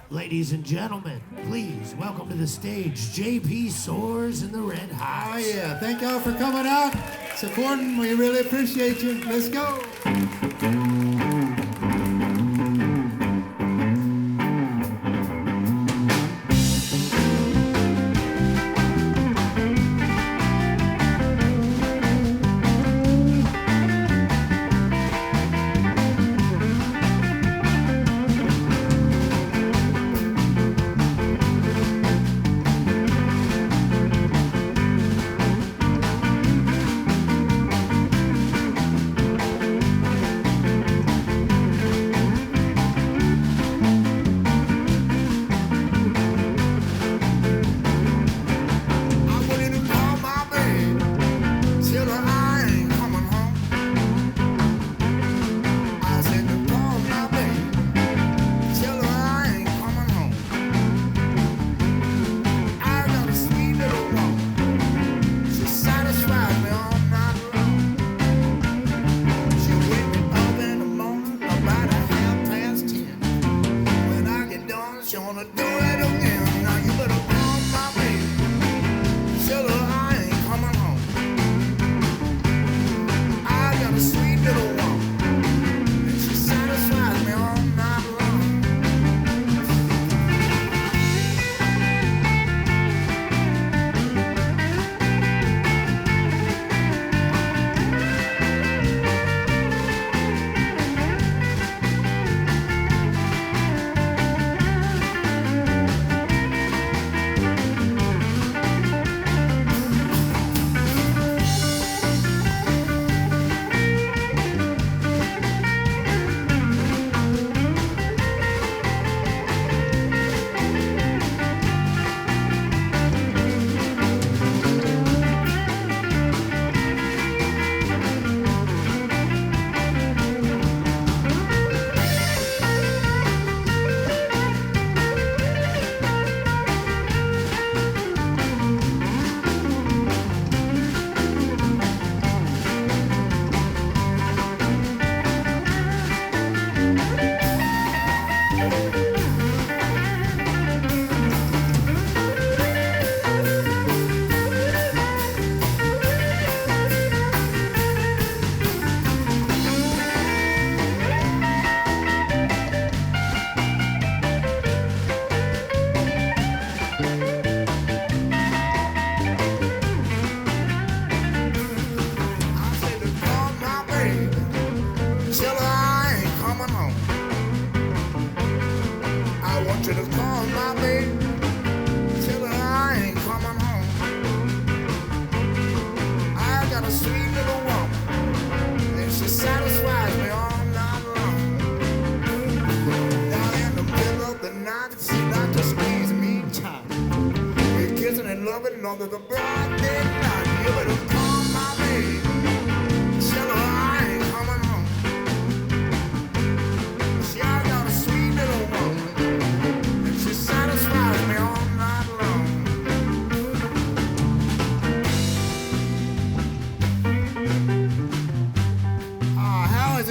Ladies and gentlemen, please welcome to the stage JP Soars and the Red Hots. Oh yeah, thank y'all for coming out, supporting. We really appreciate you. Let's go.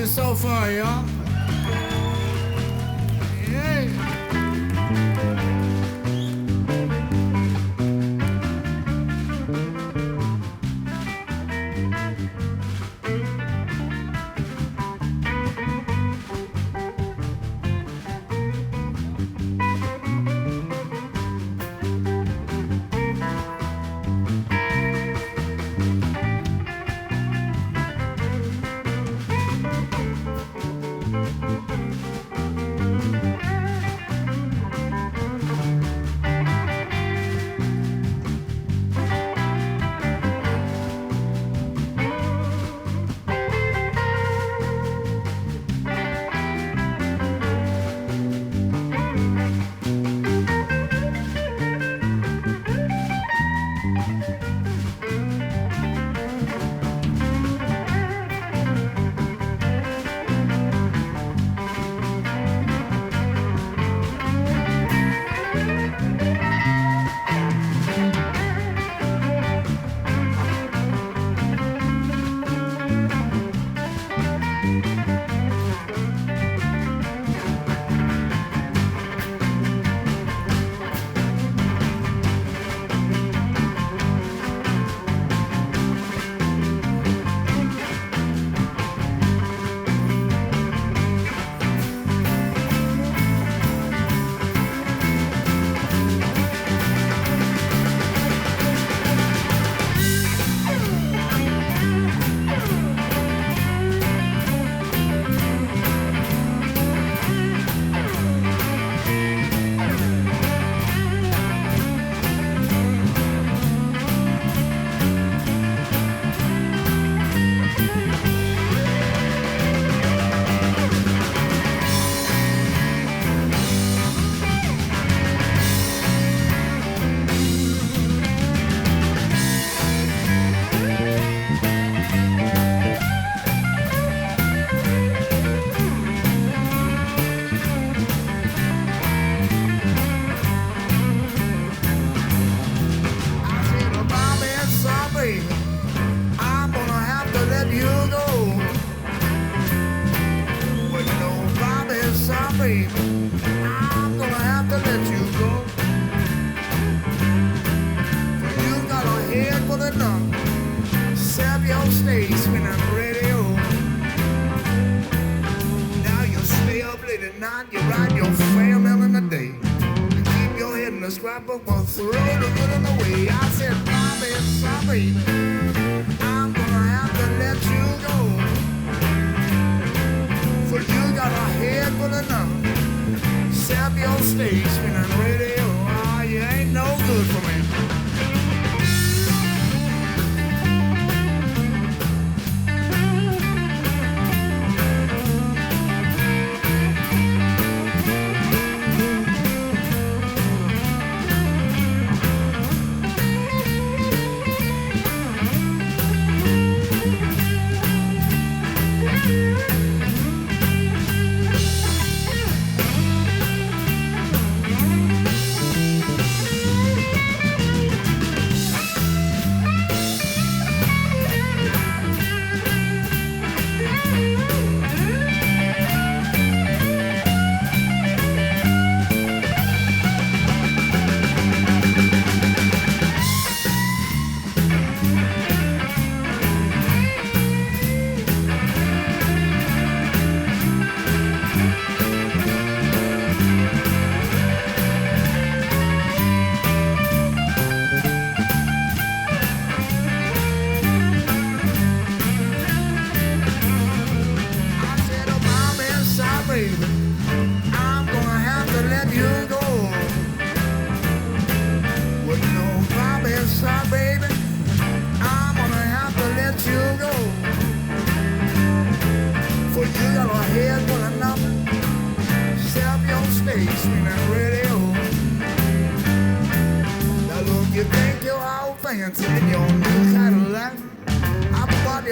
So far, y'all. Yeah. baby, I'm gonna have to let you go. For you got a head full of enough. Sap your stage spinning radio. Now you stay up late at night, you ride your family in the day. You keep your head in the scrapbook, but throw the good in the way. I said, Bobby, sorry, I'm gonna have to let you go. For you got a head full of nothing. Sap your stage spinning radio. Ah, you ain't no good for me.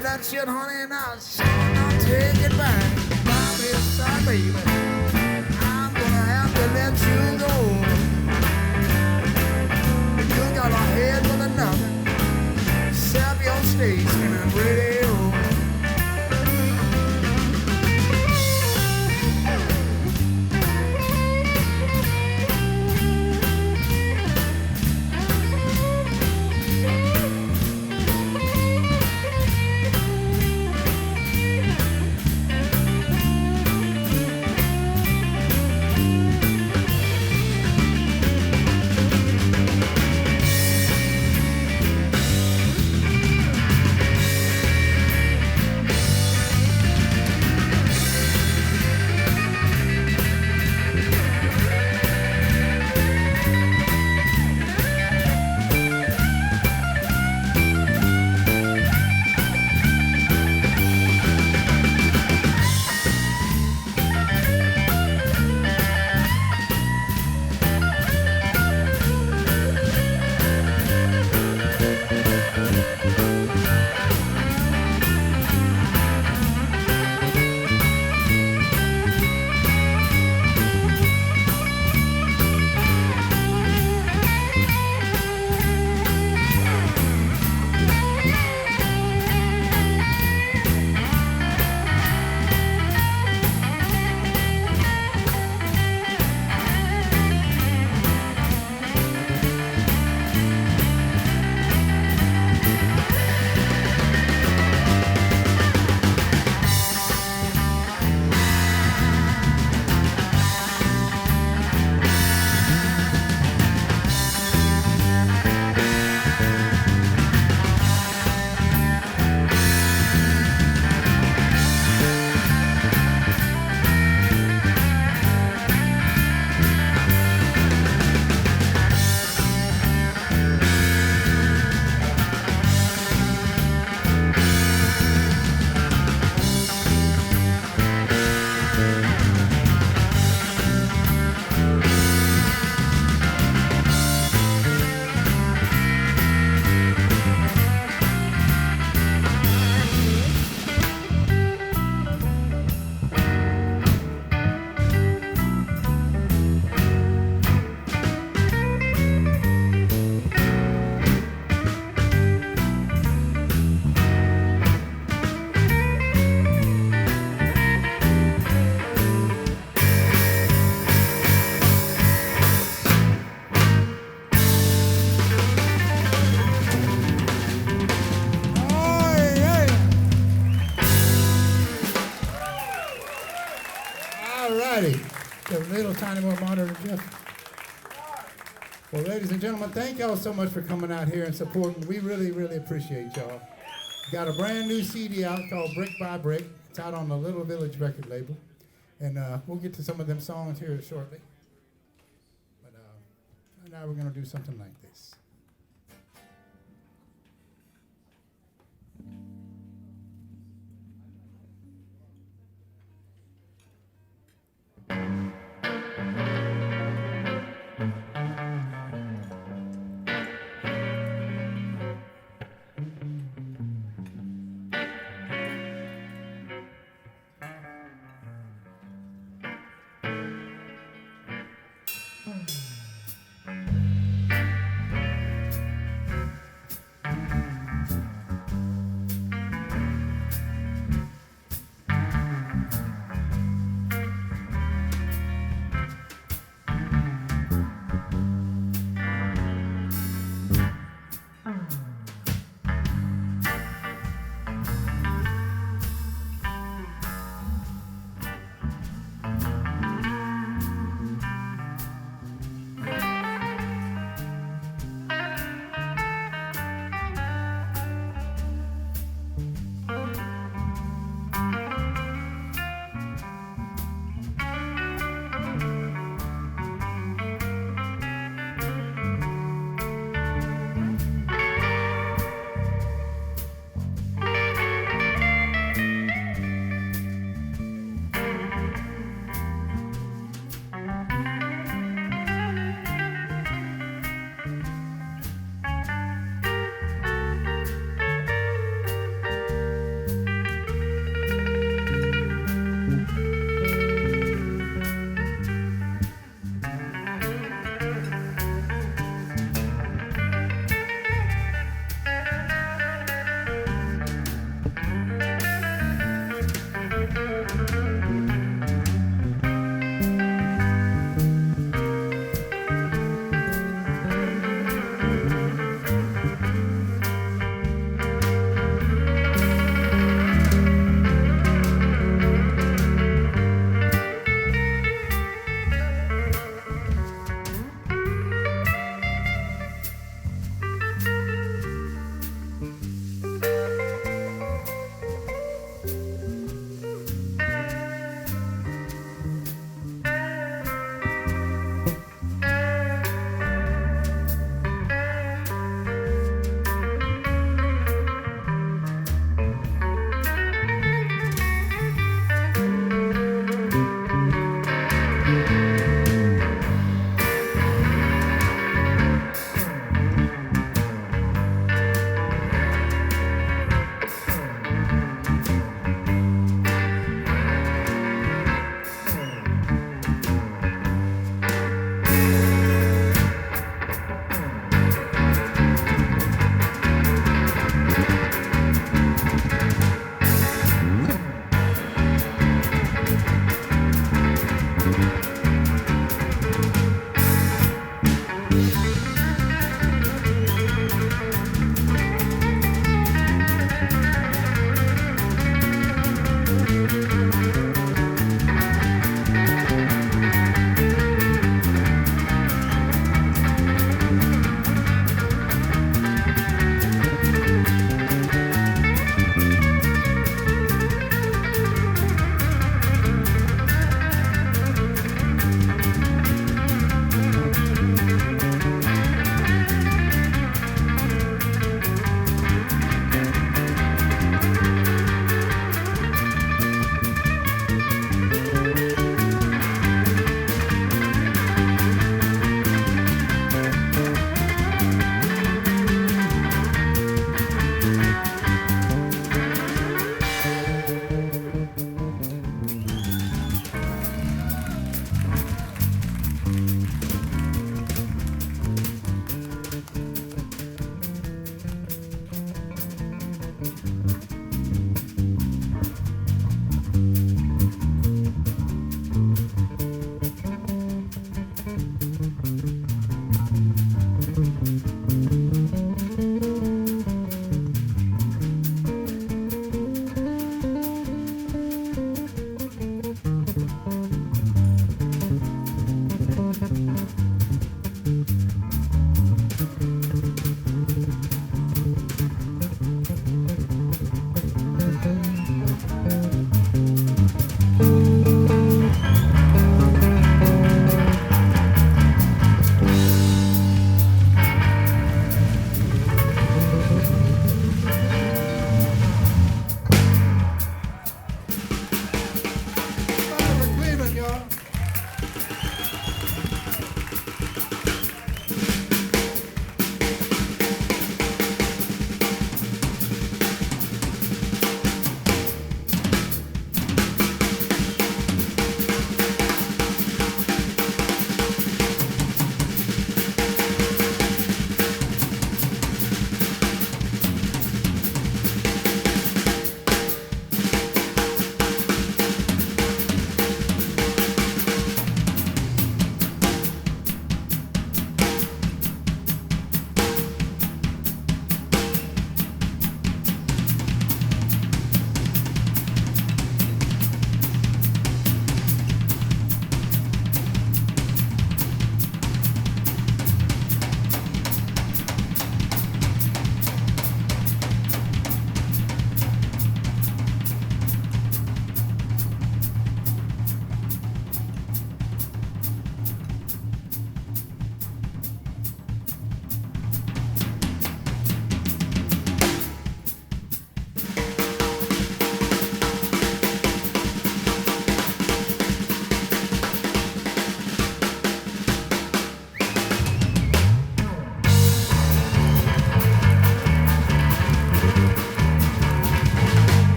That shit, honey, now I'll take it back. Bobby, sorry, baby, I'm gonna have to let you go. You got a head full of nothing. Sap your stage spinning radio. righty. A little tiny more monitor, Jeff. Well, ladies and gentlemen, thank y'all so much for coming out here and supporting. We really, really appreciate y'all. Got a brand new CD out called Brick by Brick. It's out on the Little Village record label. And we'll get to some of them songs here shortly. But now we're going to do something like this.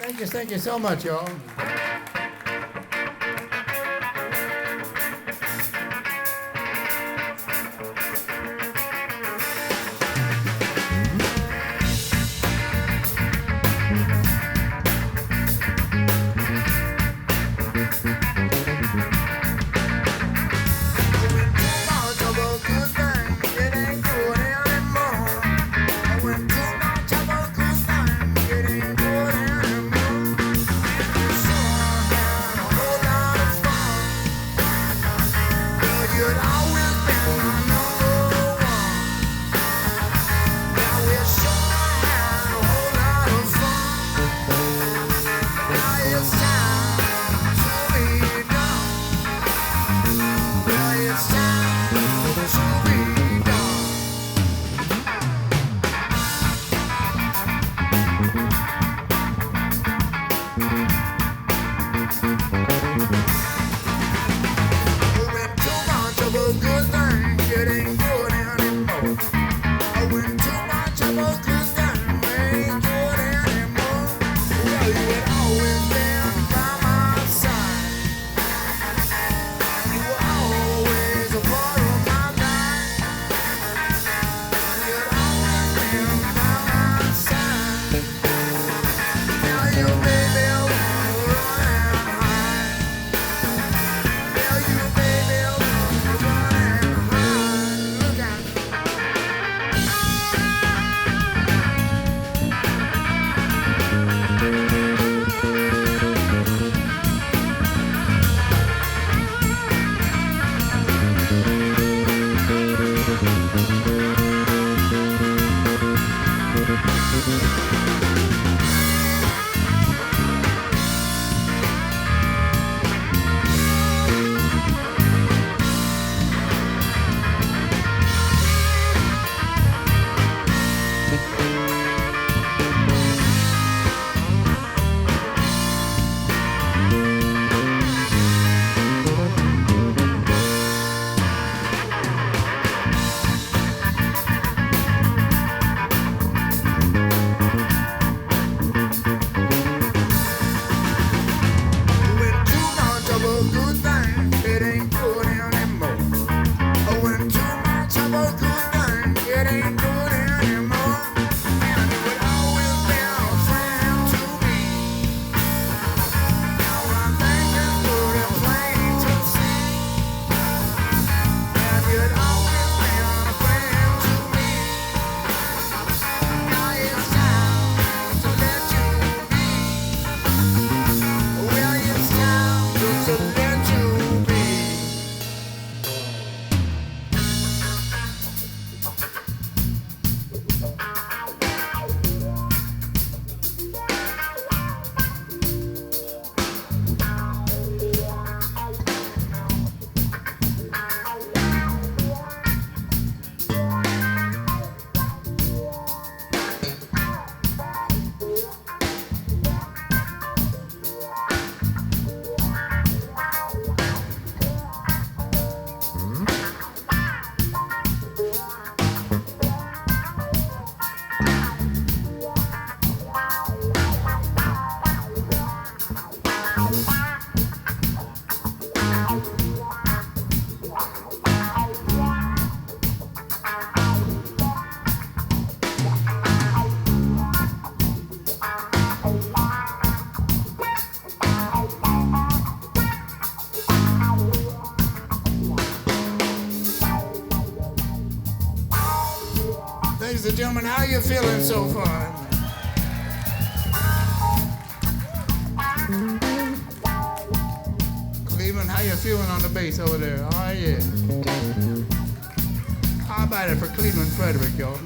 Thank you so much, y'all. Ladies and gentlemen, how you feeling so far? Cleveland, how you feeling on the bass over there? Oh yeah. How about it for Cleveland, Frederick, y'all?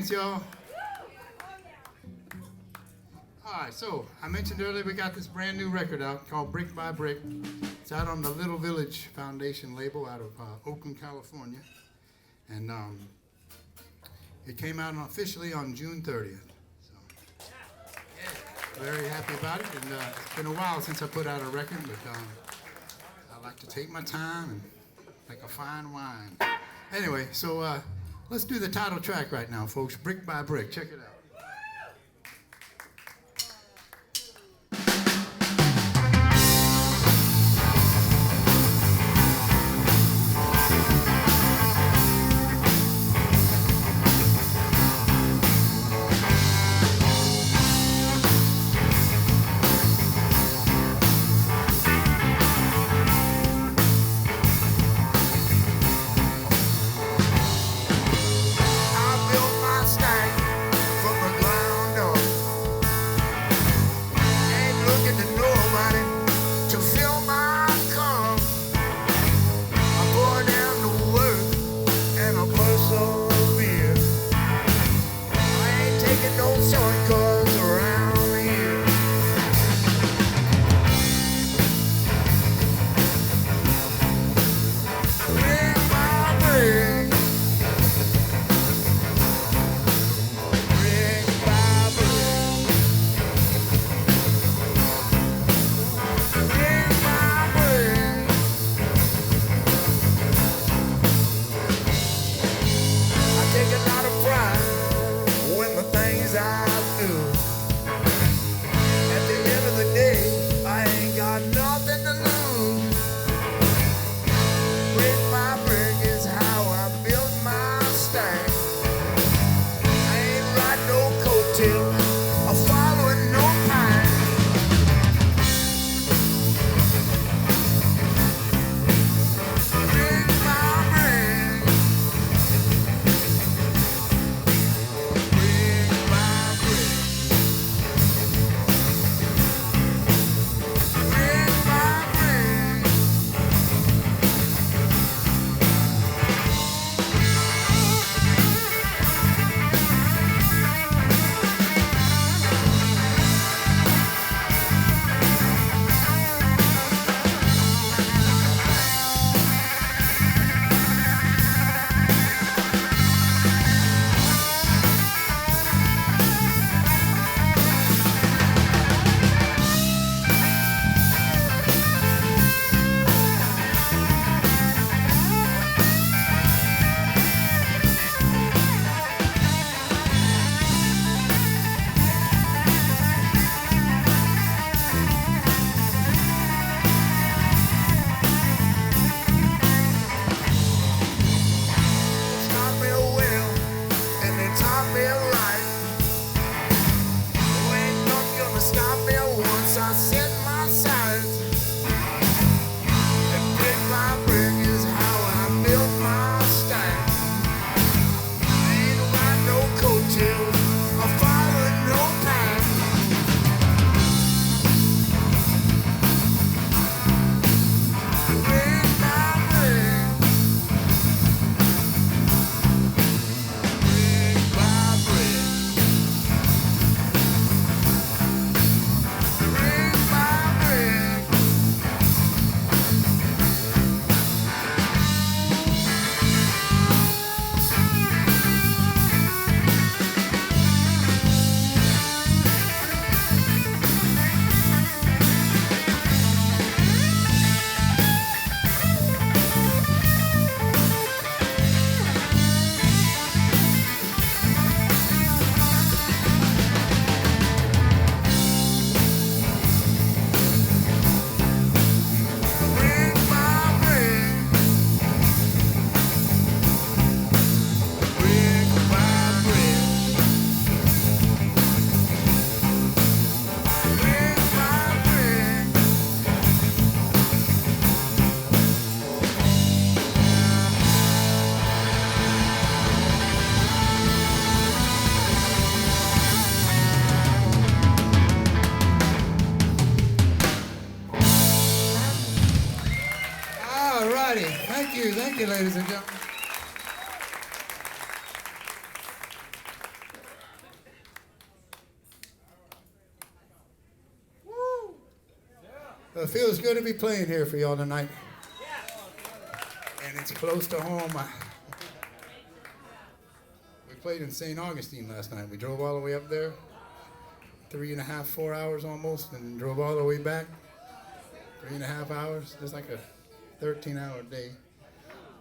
dance, y'all? All right, so I mentioned earlier we got this brand new record out called Brick by Brick. It's out on the Little Village Foundation label out of Oakland, California. And it came out officially on June 30th. So, very happy about it. And it's been a while since I put out a record, but I like to take my time and like a fine wine. Anyway, so let's do the title track right now, folks. Brick by Brick. Check it out. I built my stack from the ground up. Ain't looking to nobody to fill my cup. I pour down the work and I persevere. I ain't taking no shortcuts around here. Brick by brick. Brick by brick. Brick by brick. I take a lot of pride when the things I do. At the end of the day, I ain't got nothing to lose. Brick by brick is how I built my stack. I ain't riding no coattail or following no path. Brick by brick. Brick by brick. Brick by brick. Taught me well, and they taught me right. There ain't nothing gonna stop me once I set my sights. And brick by brick is how I built my stack. I ain't riding no coattails or following no path. Brick by brick. Brick by brick. Brick by brick. Brick by brick. Brick by brick. Brick by brick. All righty. Thank you, ladies and gentlemen. It feels good to be playing here for y'all tonight. And it's close to home. We played in St. Augustine last night. We drove all the way up there, 3.5, 4 hours almost, and drove all the way back, 3.5 hours. It's like a 13-hour day.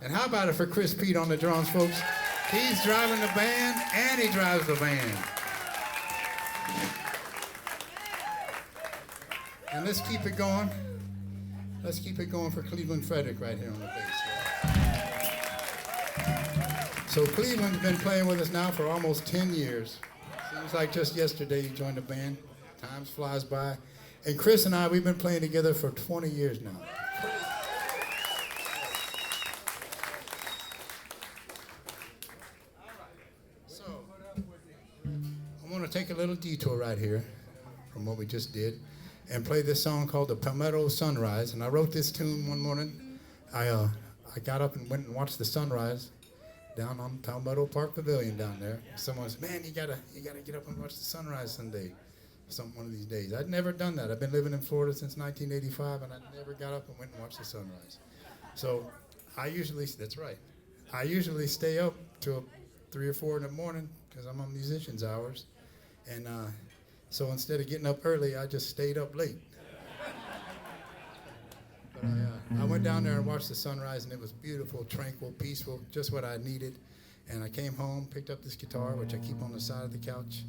And how about it for Chris Peet on the drums, folks? He's driving the band, and he drives the band. And let's keep it going. Let's keep it going for Cleveland Frederick right here on the bass. So Cleveland's been playing with us now for almost 10 years. Seems like just yesterday he joined the band. Time flies by. And Chris and I, we've been playing together for 20 years now. So, I'm going to take a little detour right here from what we just did and play this song called the Palmetto Sunrise. And I wrote this tune one morning. I got up and went and watched the sunrise down on Palmetto Park Pavilion down there. Someone said, man, you gotta get up and watch the sunrise someday. One of these days. I'd never done that. I've been living in Florida since 1985, and I never got up and went and watched the sunrise. So that's right. I usually stay up till 3 or 4 in the morning because I'm on musician's hours. And so instead of getting up early, I just stayed up late. But I went down there and watched the sunrise, and it was beautiful, tranquil, peaceful, just what I needed. And I came home, picked up this guitar, which I keep on the side of the couch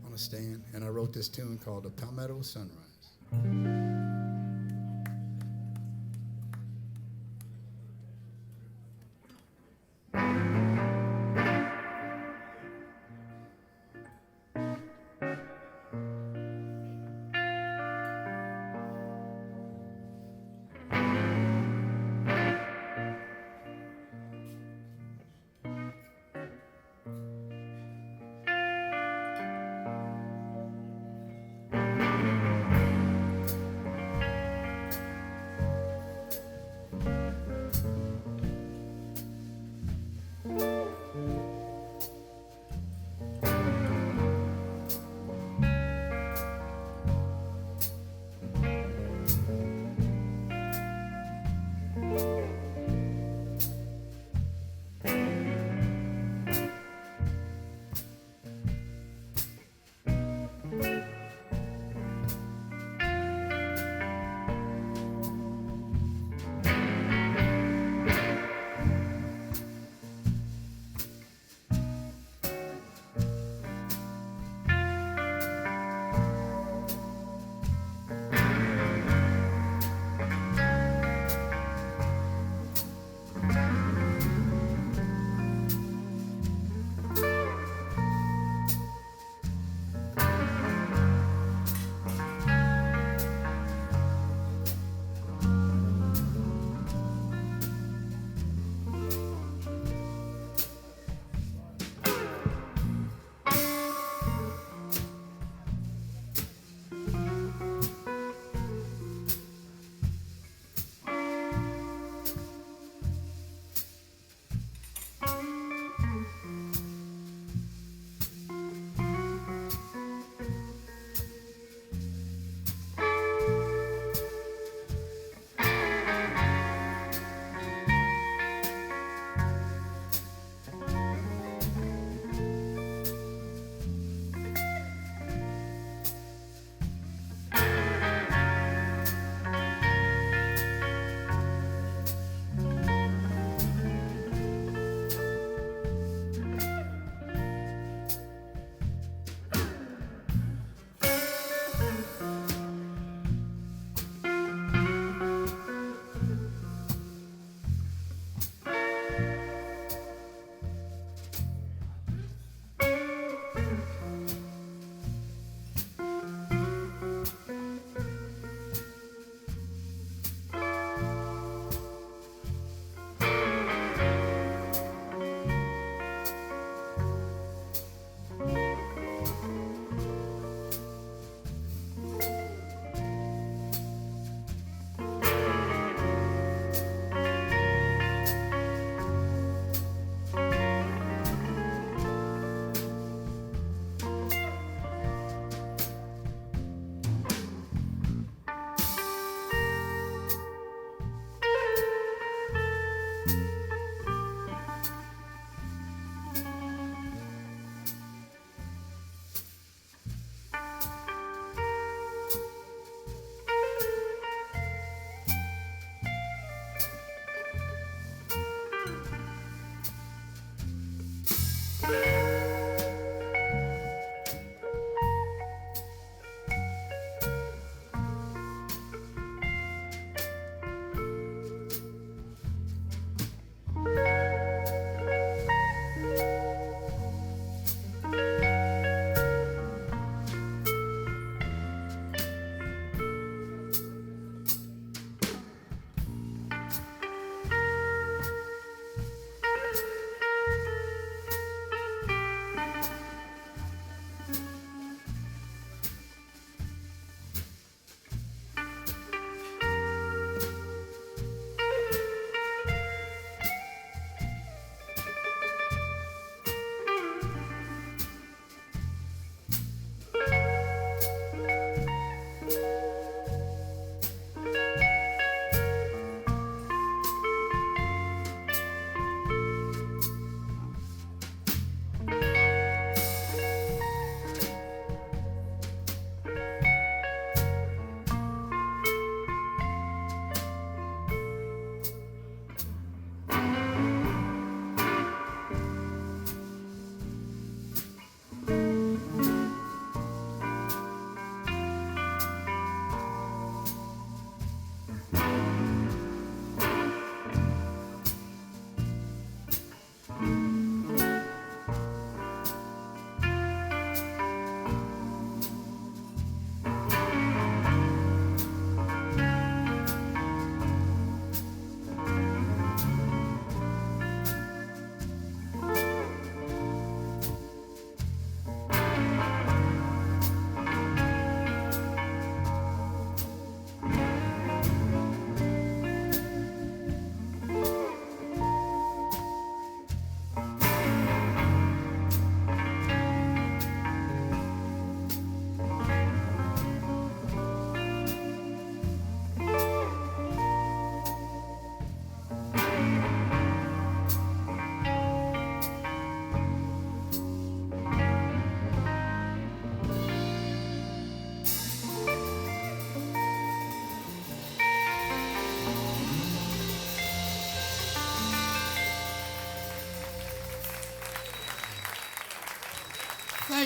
on a stand, and I wrote this tune called the Palmetto Sunrise.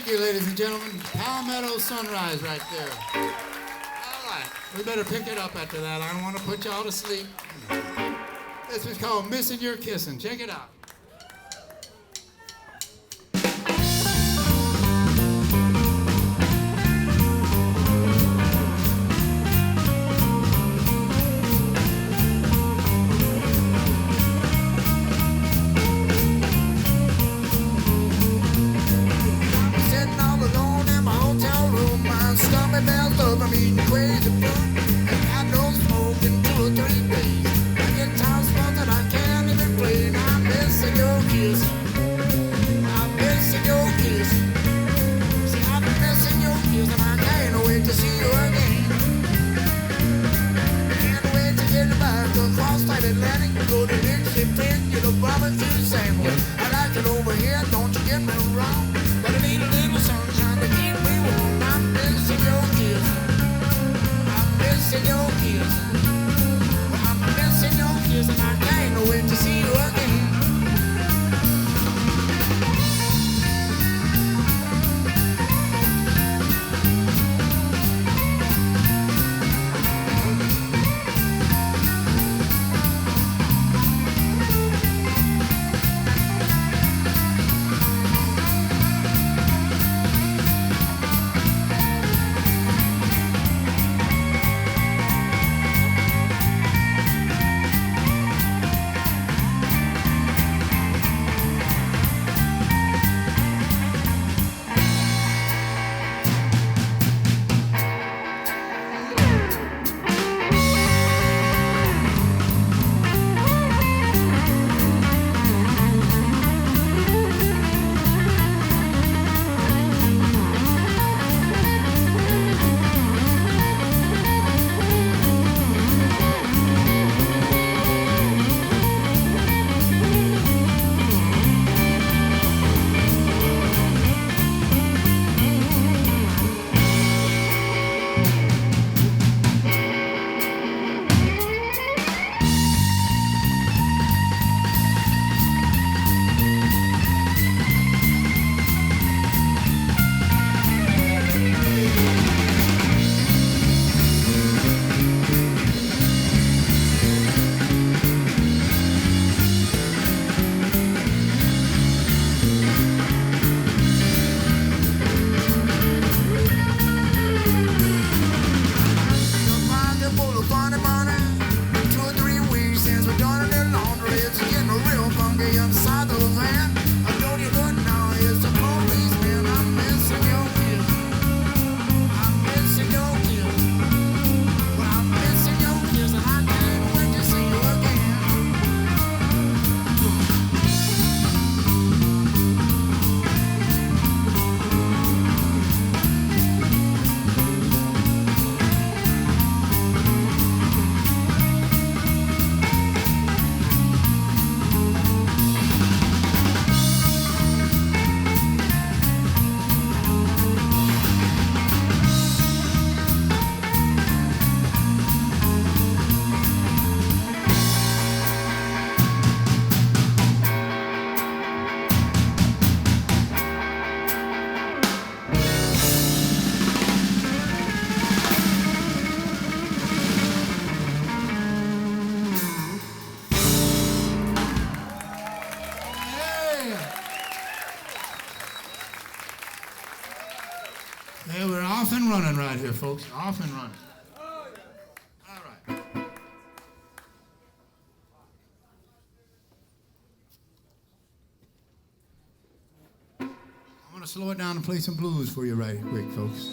Thank you, ladies and gentlemen. Palmetto Sunrise right there. All right, we better pick it up after that. I don't want to put y'all to sleep. This is called Missin' Your Kissin'. Check it out. Yeah, we're off and running right here, folks. Off and running. All right. I'm going to slow it down and play some blues for you right quick, folks.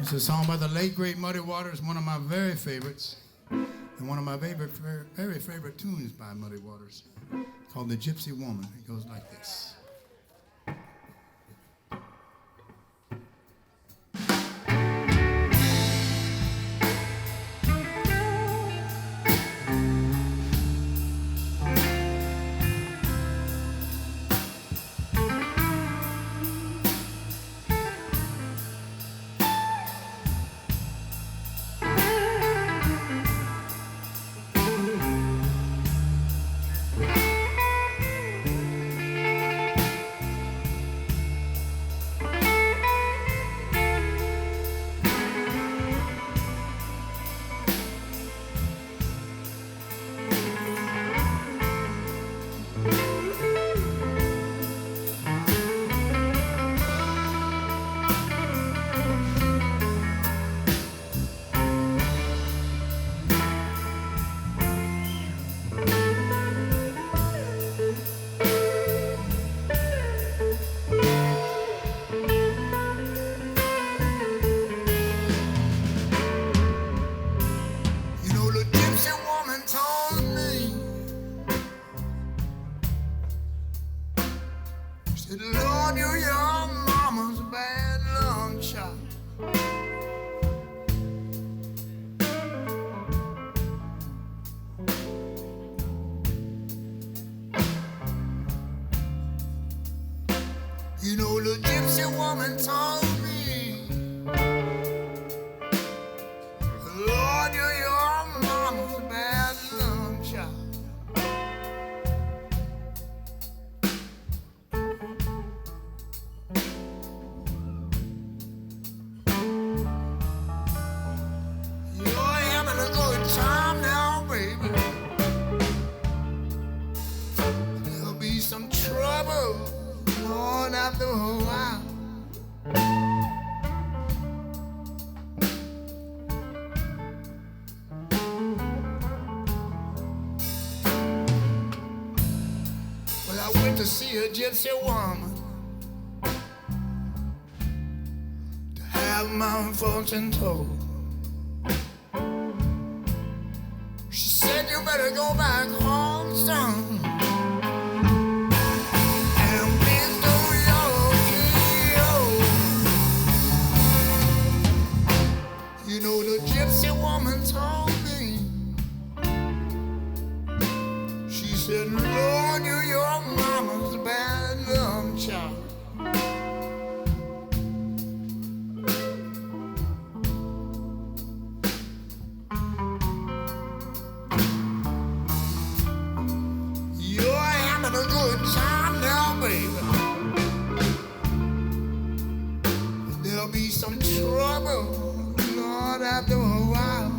It's a song by the late, great Muddy Waters, one of my very favorites, and one of my very favorite tunes by Muddy Waters, called the Gypsy Woman. It goes like this. woman told me, Lord, you're your mama's bad luck child. You're having a good time now, baby. There'll be some trouble, Lord, after a while. Well, I went to see a gypsy woman to have my fortune told. She said, you better go back home, son. And please don't yell, you know, the gypsy woman told me. She said, Lord, you're your mama's bad luck child. You're having a good time now, baby. There'll be some trouble, Lord, after a while.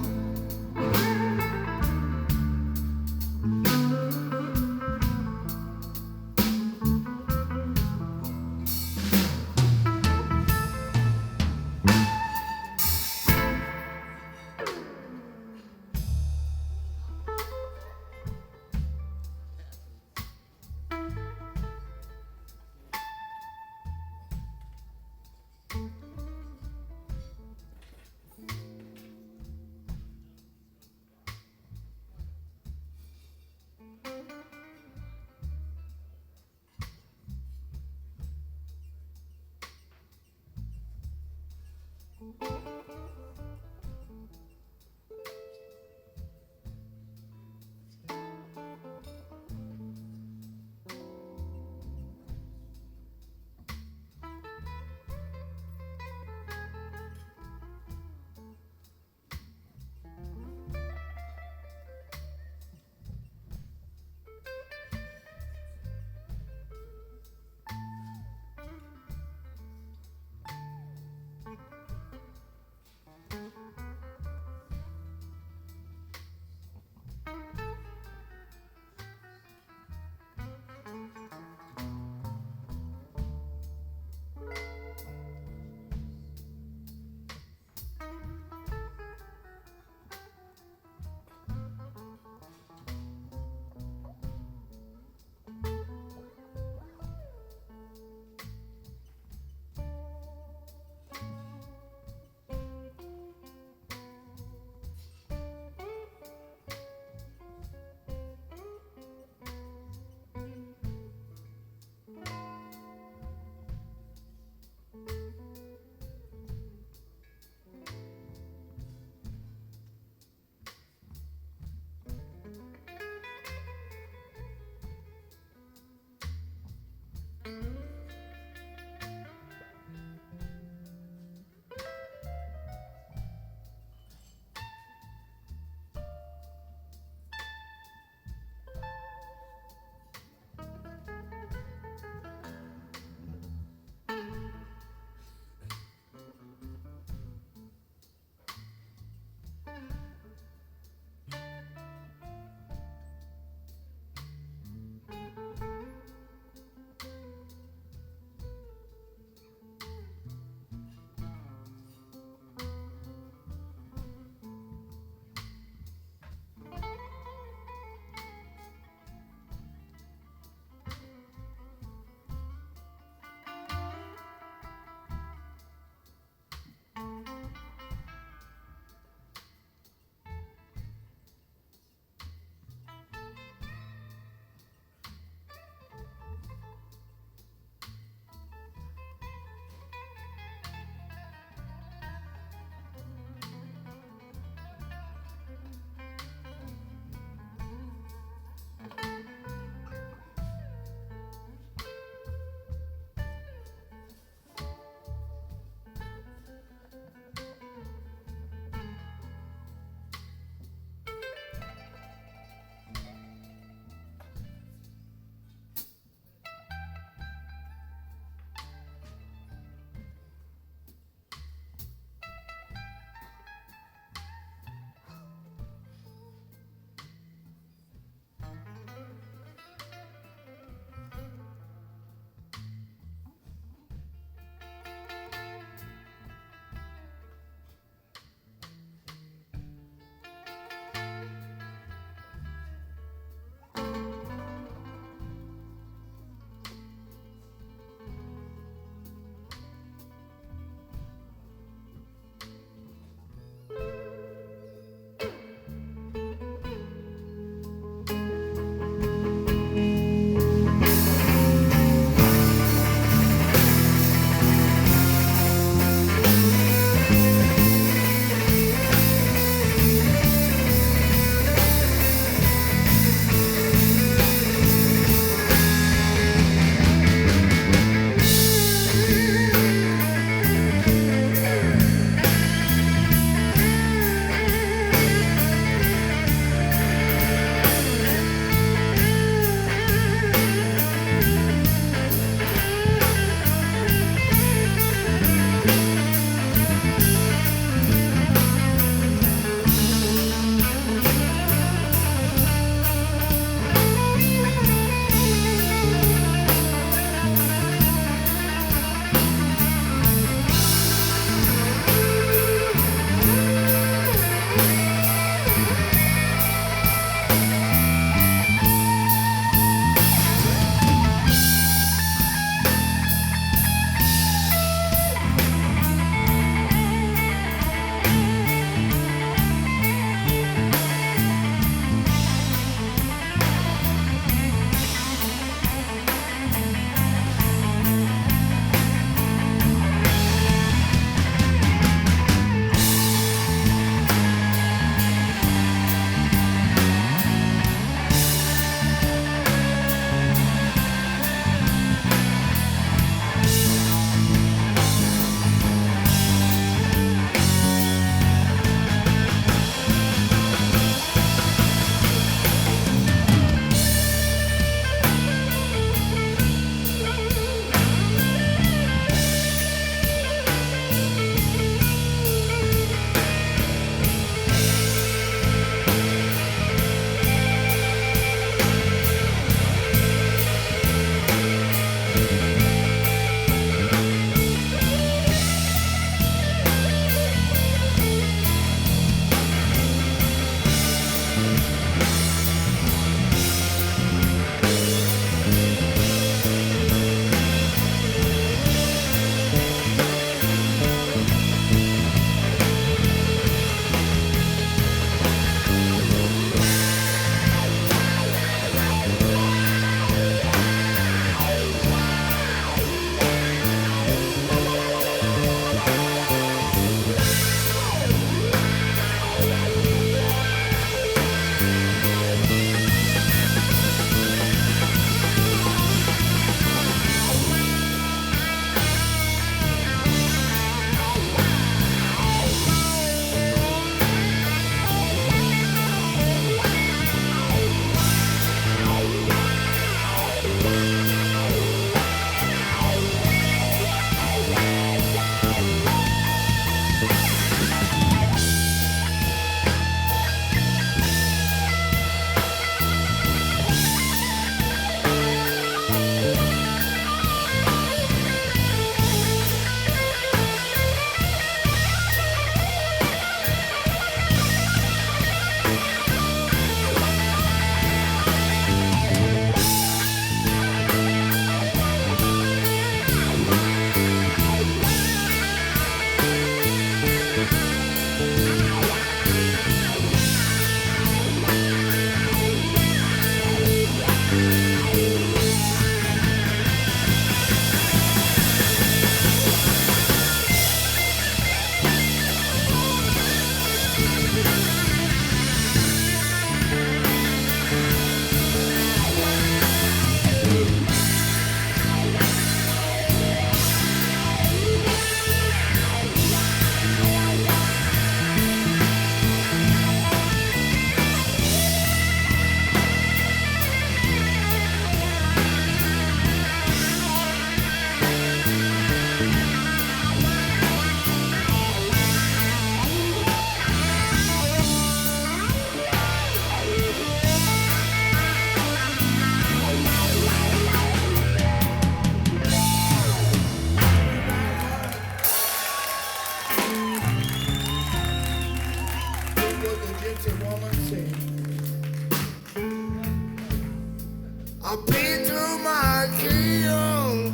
I peed through my keyhole.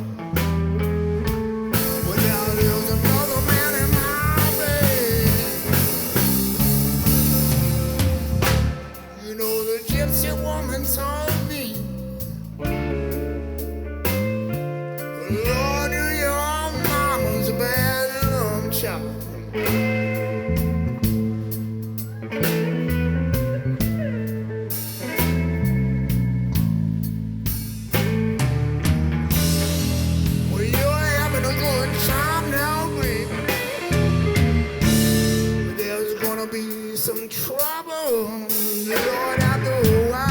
Well, now there's another man in my bed. You know the gypsy woman told me, Lord, your mama's a bad little child. Well, you're having a good time now, baby. But there's gonna be some trouble, Lord, after a while.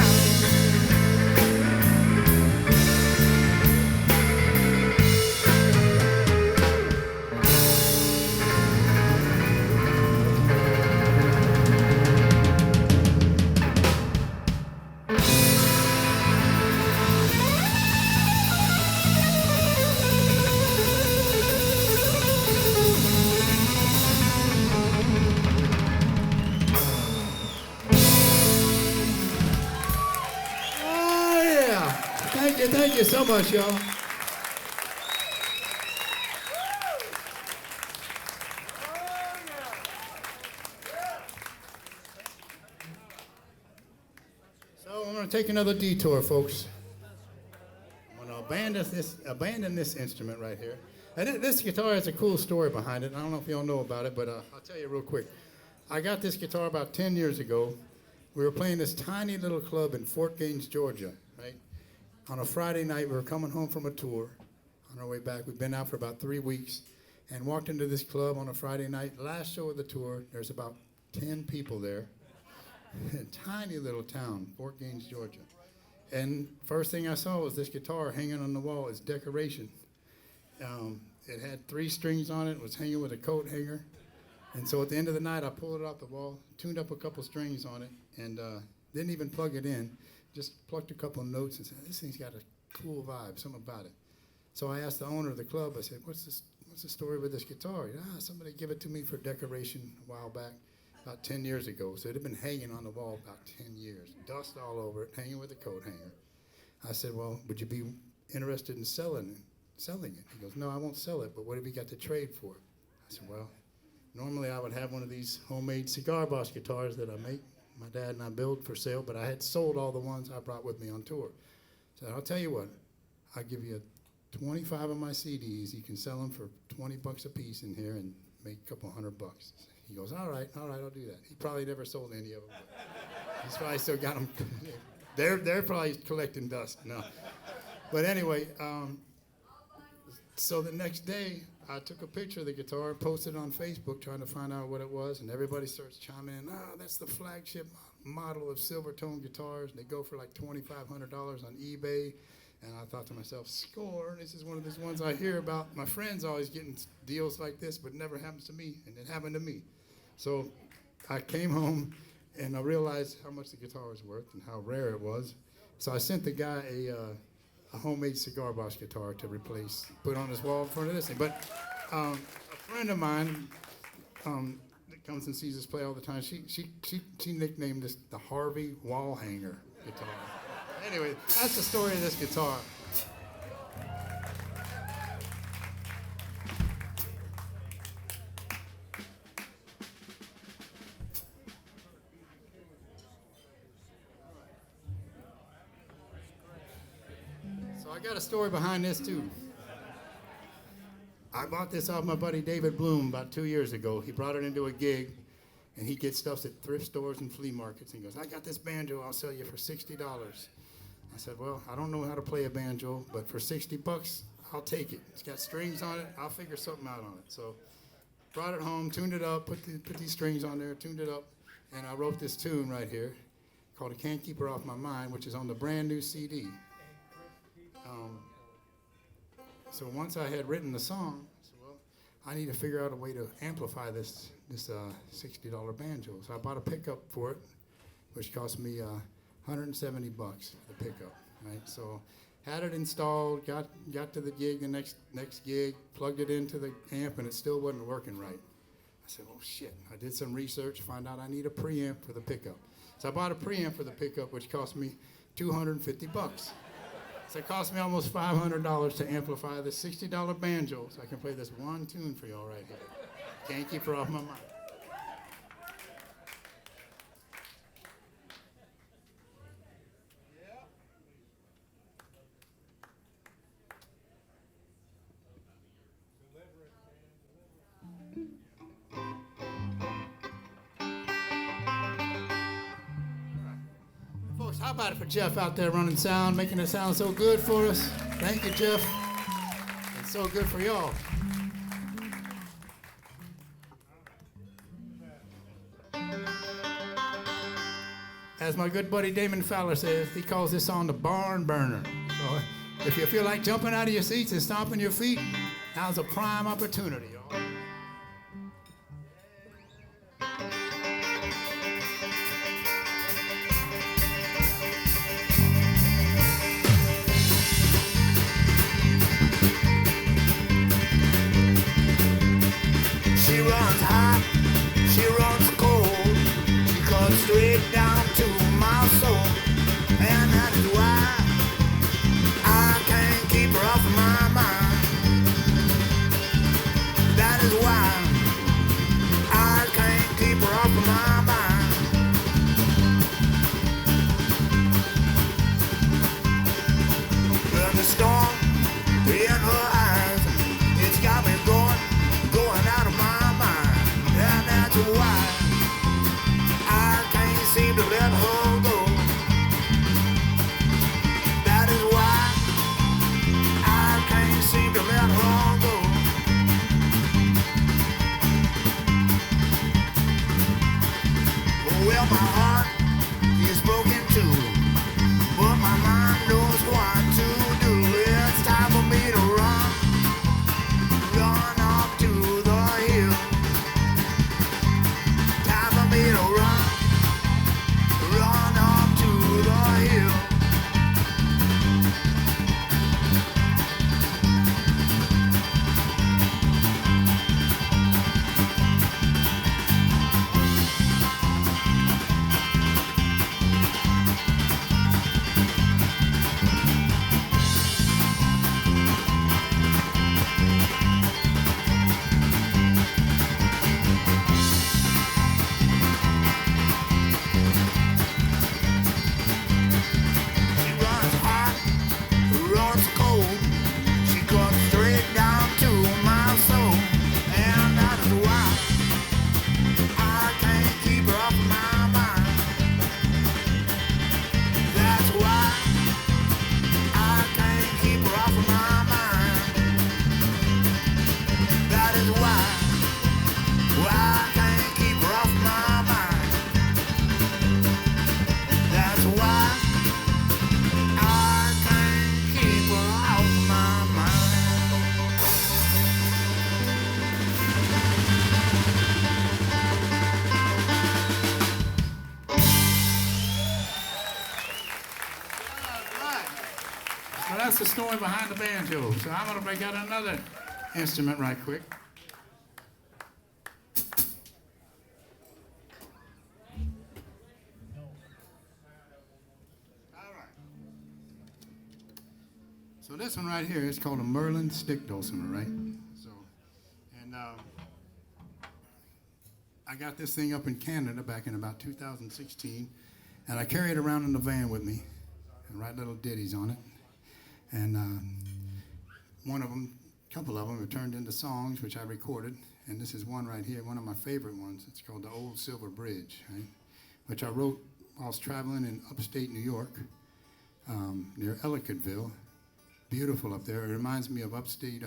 Oh, yeah. Thank you so much, y'all. So I'm going to take another detour, folks. I'm going to abandon this instrument right here. And this guitar has a cool story behind it. I don't know if y'all know about it, but I'll tell you real quick. I got this guitar about 10 years ago. We were playing this tiny little club in Fort Gaines, Georgia, right? On a Friday night, we were coming home from a tour. On our way back, we'd been out for about 3 weeks and walked into this club on a Friday night. Last show of the tour, there's about 10 people there. A tiny little town, Fort Gaines, Georgia. And first thing I saw was this guitar hanging on the wall as decoration. It had 3 strings on it. It was hanging with a coat hanger. And so at the end of the night, I pulled it off the wall, tuned up a couple strings on it, and didn't even plug it in. Just plucked a couple notes and said, this thing's got a cool vibe, something about it. So I asked the owner of the club, I said, what's the story with this guitar? He said, somebody gave it to me for decoration a while back, about 10 years ago. So it had been hanging on the wall about 10 years. Dust all over it, hanging with a coat hanger. I said, well, would you be interested in selling it? He goes, no, I won't sell it, but what have you got to trade for? I said, well, normally I would have one of these homemade cigar box guitars that I make. My dad and I build for sale, but I had sold all the ones I brought with me on tour. So I'll tell you what, I'll give you 25 of my CDs. You can sell them for $20 a piece in here and make a couple $100. He goes, all right, I'll do that. He probably never sold any of them, but he's probably still got them. They're probably collecting dust. No. But anyway, so the next day, I took a picture of the guitar, posted it on Facebook trying to find out what it was, and everybody starts chiming in, that's the flagship model of Silvertone guitars. They go for like $2,500 on eBay. And I thought to myself, score, this is one of those ones I hear about. My friends always getting deals like this, but it never happens to me, and it happened to me. So I came home, and I realized how much the guitar was worth and how rare it was. So I sent the guy a homemade cigar box guitar to replace, put on his wall in front of this thing. But a friend of mine that comes and sees us play all the time, she nicknamed this the Harvey Wall Hanger guitar. Anyway, that's the story of this guitar. So I got a story behind this too. I bought this off my buddy David Bloom about 2 years ago. He brought it into a gig, and he gets stuff at thrift stores and flea markets. And he goes, I got this banjo, I'll sell you for $60. I said, well, I don't know how to play a banjo, but for $60, I'll take it. It's got strings on it. I'll figure something out on it. So brought it home, tuned it up, put these strings on there, tuned it up, and I wrote this tune right here called I Can't Keep Her Off My Mind, which is on the brand new CD. So once I had written the song, I said, well, I need to figure out a way to amplify this $60 banjo. So I bought a pickup for it, which cost me $170 for the pickup, right? So had it installed, got to the gig, the next gig, plugged it into the amp, and it still wasn't working right. I said, oh shit. I did some research, find out I need a preamp for the pickup. So I bought a preamp for the pickup, which cost me $250. So it cost me almost $500 to amplify this $60 banjo so I can play this one tune for y'all right here. Can't keep her off my mind. Folks, how about it for Jeff out there running sound, making it sound so good for us? Thank you, Jeff. It's so good for y'all. As my good buddy Damon Fowler says, he calls this song the barn burner. So if you feel like jumping out of your seats and stomping your feet, now's a prime opportunity, y'all. She runs hot, she runs cold, she cuts straight down to my soul, and that is why I can't keep her off my mind. That is why I can't keep her off my mind. And the storm in her eyes, it's got me going out of my mind, and that's why I can't seem to let her go. That is why I can't seem to let her go. Well, my heart is broken too, but my mind knows what to do. It's time for me to run off to the hill. Time for me to run off to the hill. She runs hot, runs cold. She cuts straight down to my soul, and that is why I can't keep her off my mind. That's why I can't keep her off my mind. That is why I can't keep her off my mind. That's why I can't keep her off my mind. So that's the story behind the banjo. So I'm going to break out another instrument right quick. All right. So this one right here is called a Merlin stick dulcimer, right? So, and I got this thing up in Canada back in about 2016, and I carry it around in the van with me and write little ditties on it. And one of them, a couple of them, have turned into songs, which I recorded. And this is one right here, one of my favorite ones. It's called The Old Silver Bridge, right? Which I wrote while I was traveling in upstate New York, near Ellicottville. Beautiful up there. It reminds me of upstate,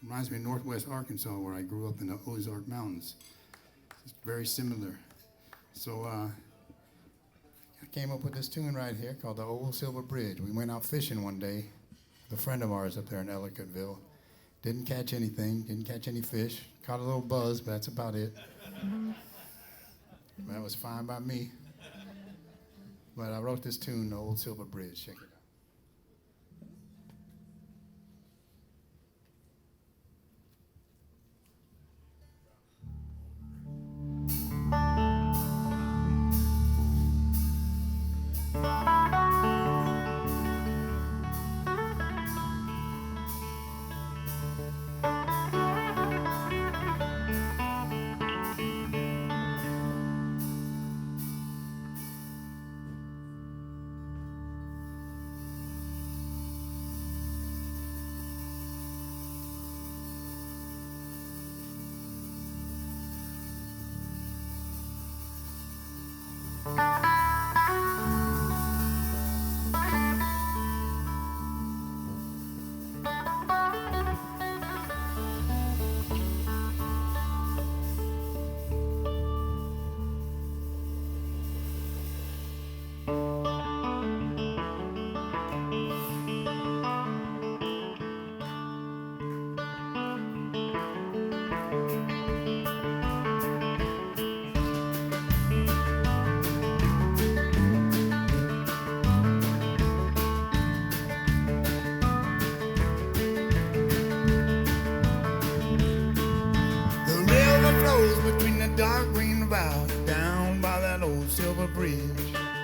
reminds me of northwest Arkansas, where I grew up in the Ozark Mountains. It's very similar. So I came up with this tune right here called The Old Silver Bridge. We went out fishing one day with a friend of ours up there in Ellicottville. Didn't catch anything, didn't catch any fish. Caught a little buzz, but that's about it. That was fine by me. But I wrote this tune, The Old Silver Bridge. Check it out.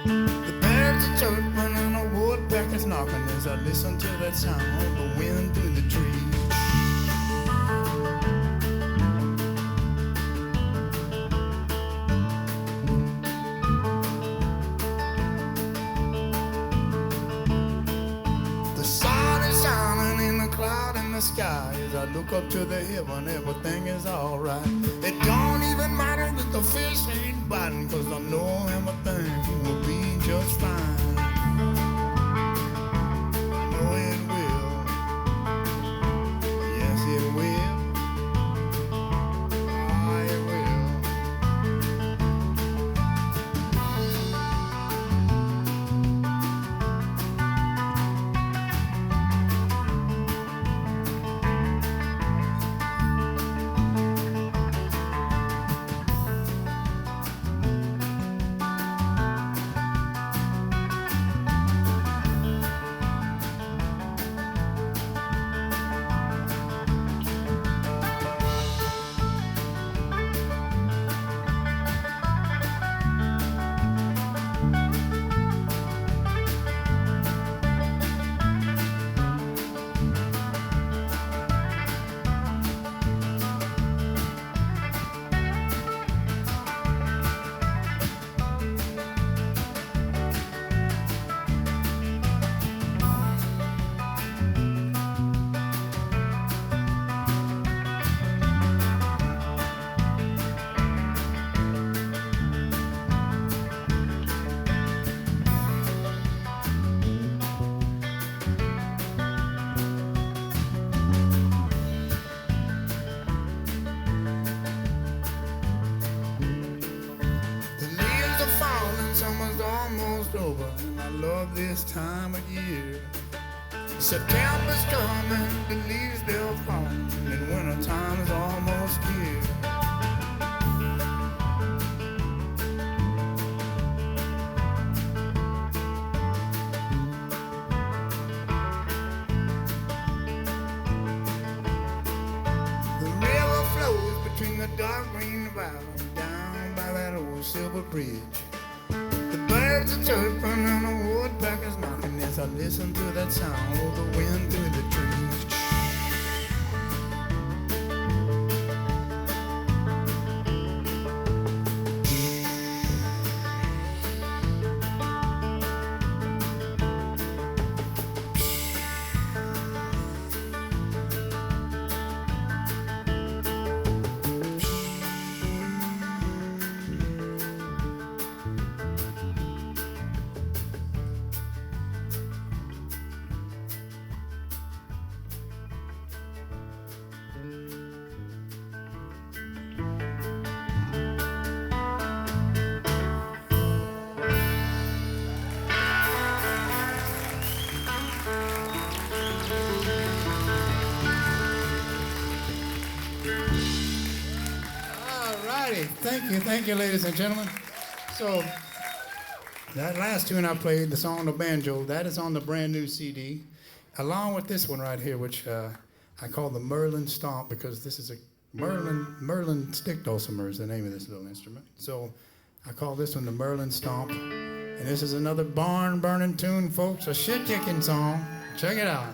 The birds are chirping and the woodpeckers knocking as I listen to that sound of the wind through the trees. The sun is shining in the cloud in the sky. As I look up to the heaven, everything is alright. It don't even matter that the fish ain't biting, 'cause I know everything will be just fine. I know it will. Yes, it will. Ah, it will. This time of year, September's coming, the leaves they'll fall, and winter time is almost here. The river flows between the dark green valleys down by that old silver bridge. The birds are chirping and the woodpeckers knocking as I listen to that sound of the wind through the trees. Thank you, ladies and gentlemen. So, that last tune I played, the song "The Banjo," that is on the brand new CD, along with this one right here, which I call the Merlin Stomp, because this is a Merlin stick dulcimer is the name of this little instrument. So, I call this one the Merlin Stomp, and this is another barn burning tune, folks, a shit kicking song. Check it out.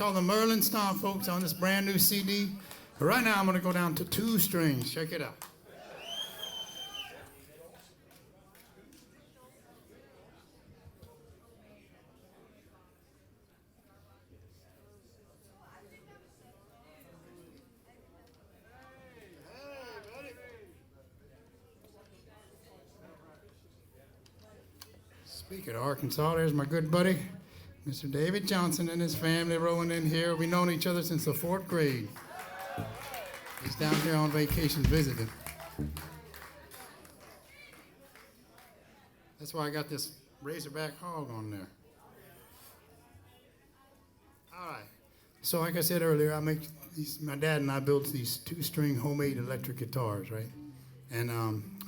called the Merlin Stomp, folks, on this brand new CD. But right now I'm going to go down to 2 strings. Check it out. Speaking of Arkansas, there's my good buddy, Mr. David Johnson and his family rolling in here. We've known each other since the 4th grade. He's down here on vacation visiting. That's why I got this Razorback hog on there. All right. So like I said earlier, my dad and I built these 2-string homemade electric guitars, right? And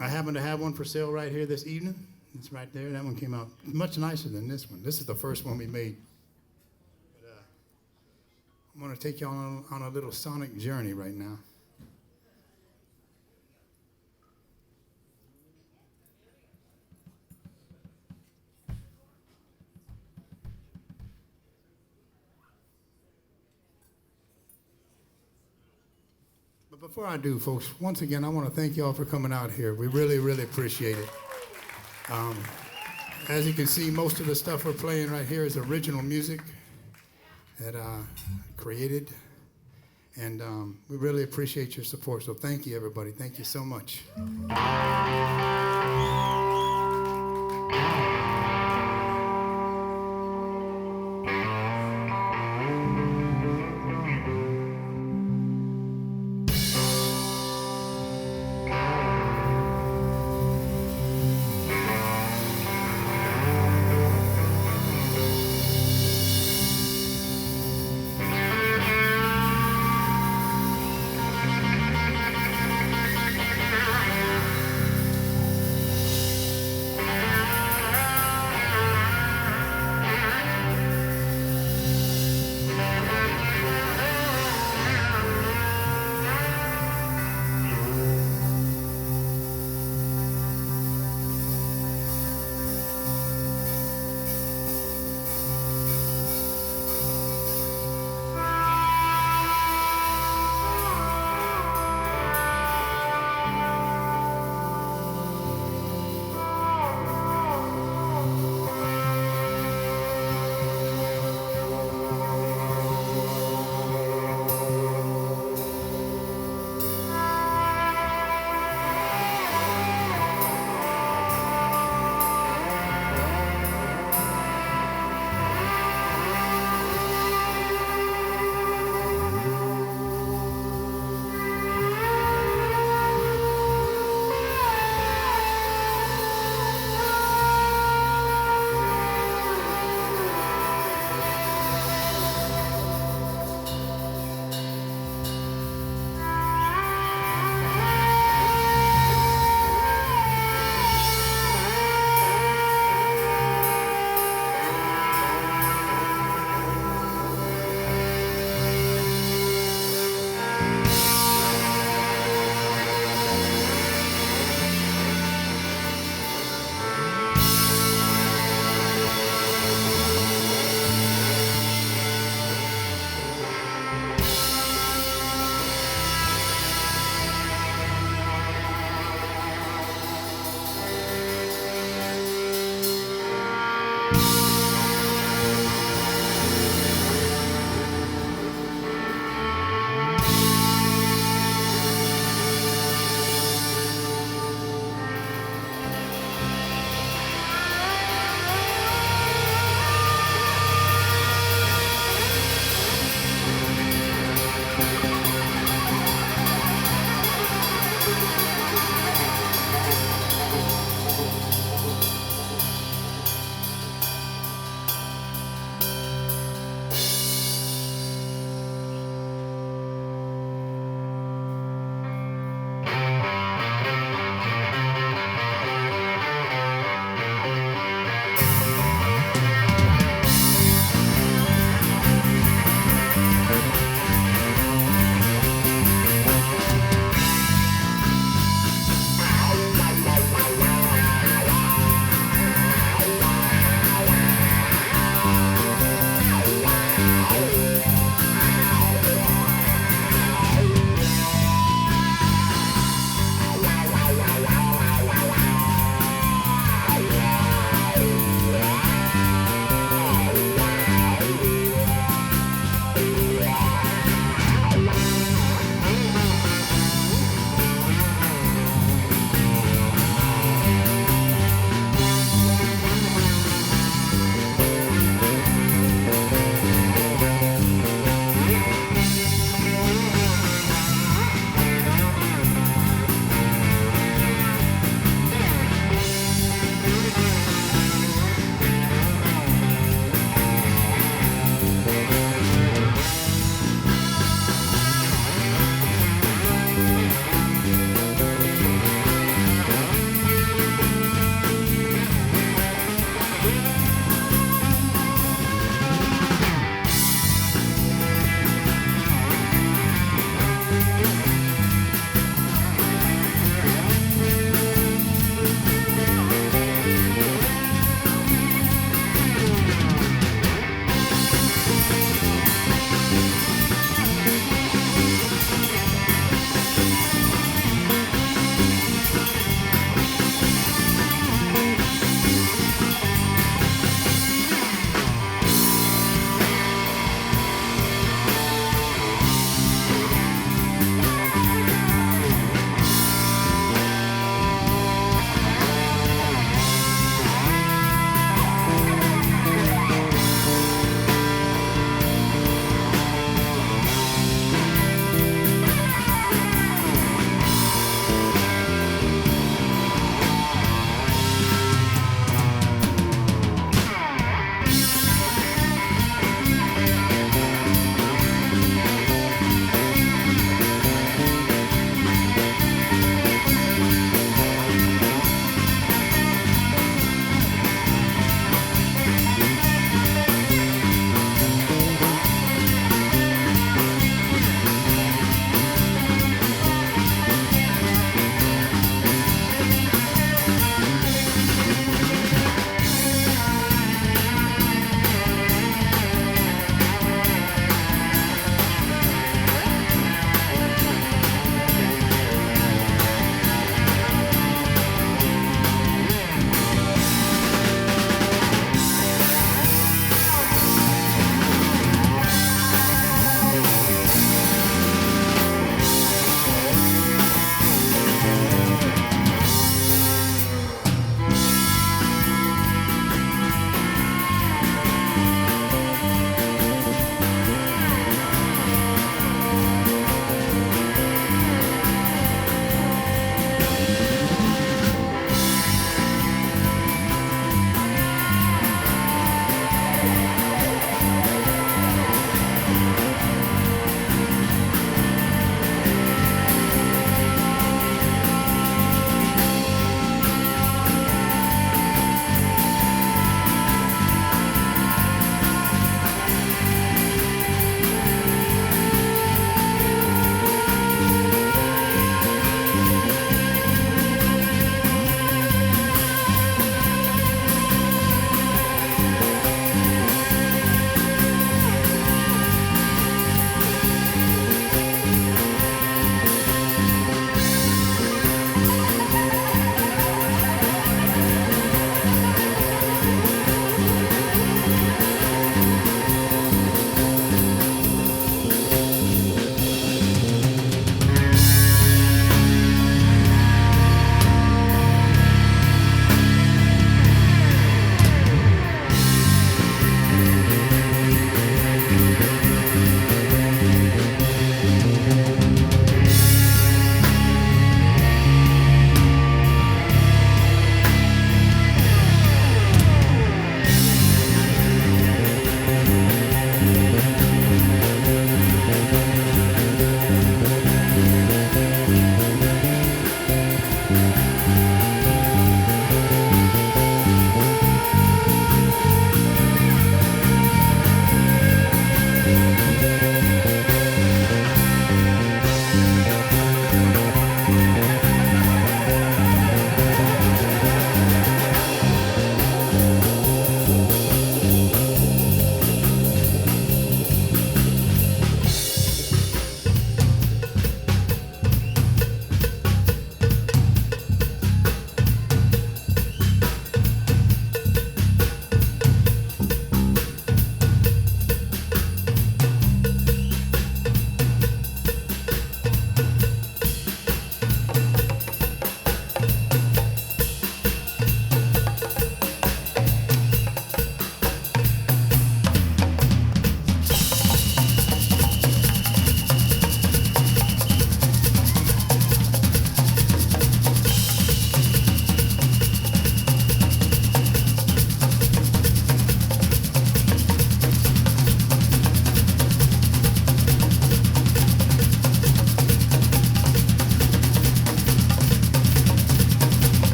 I happen to have one for sale right here this evening. It's right there. That one came out much nicer than this one. This is the first one we made. But, I'm going to take you on a little sonic journey right now. But before I do, folks, once again, I want to thank you all for coming out here. We really, really appreciate it. As you can see, most of the stuff we're playing right here is original music that I created, and we really appreciate your support. So thank you, everybody. Thank you so much.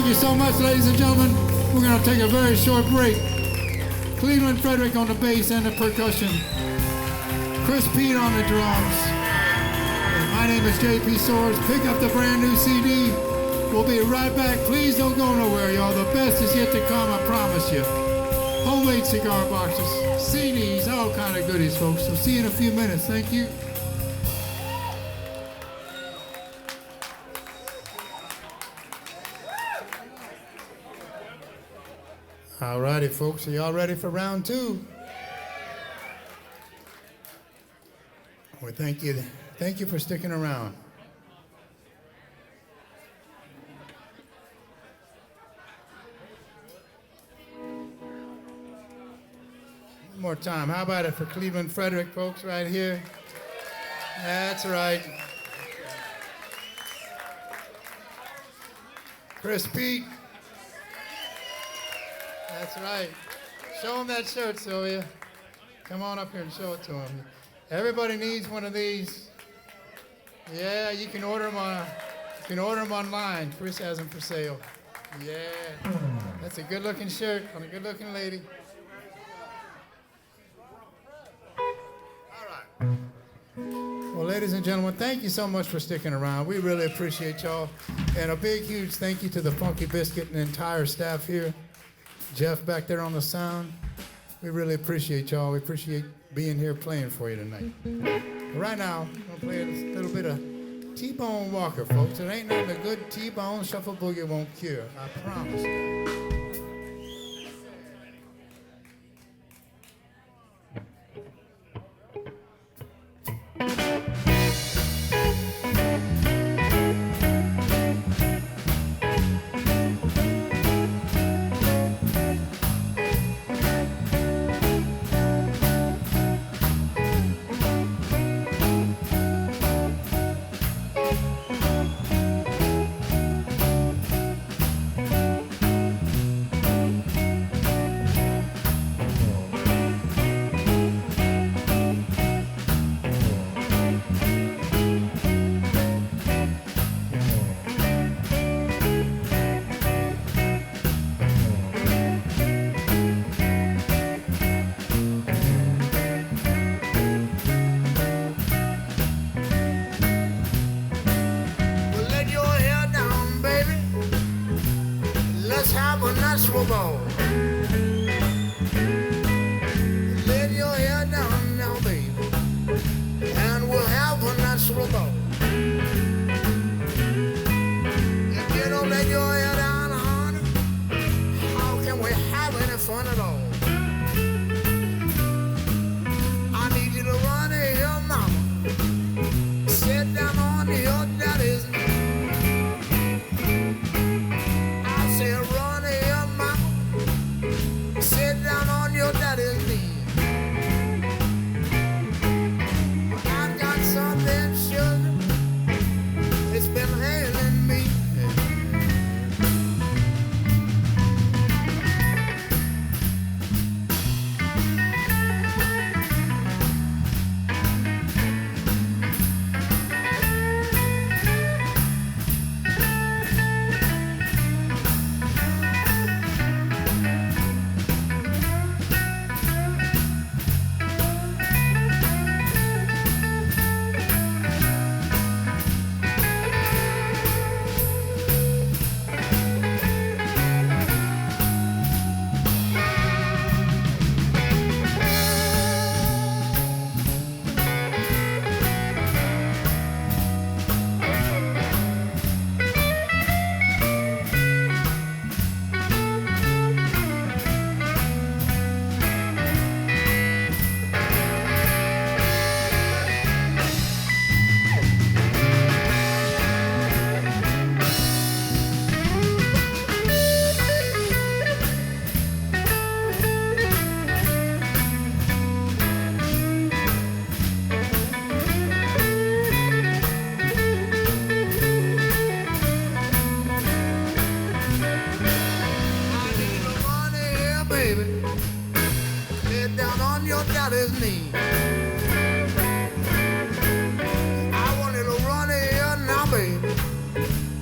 you so much, ladies and gentlemen. We're going to take a very short break. Cleveland Frederick on the bass and the percussion. Peet on the drums. My name is JP Soars. Pick up the brand new CD. We'll be right back. Please don't go nowhere, y'all. The best is yet to come, I promise you. Homemade cigar boxes, CDs, all kind of goodies, folks. So see you in a few minutes. Thank you. All righty, folks. Are y'all ready for round two? Well, thank you. Thank you for sticking around. One more time. How about it for Cleveland Frederick, folks, right here? That's right. Peet. That's right. Show him that shirt, Sylvia. Come on up here and show it to him. Everybody needs one of these. Yeah, you can order them online. Chris has them for sale. Yeah, that's a good-looking shirt on a good-looking lady. All right. Well, ladies and gentlemen, thank you so much for sticking around. We really appreciate y'all. And a big, huge thank you to the Funky Biscuit and the entire staff here. Jeff back there on the sound. We really appreciate y'all. We appreciate being here playing for you tonight. But right now, I'm going to play a little bit of T-Bone Walker, folks. It ain't nothing a good T-Bone Shuffle Boogie won't cure. I promise.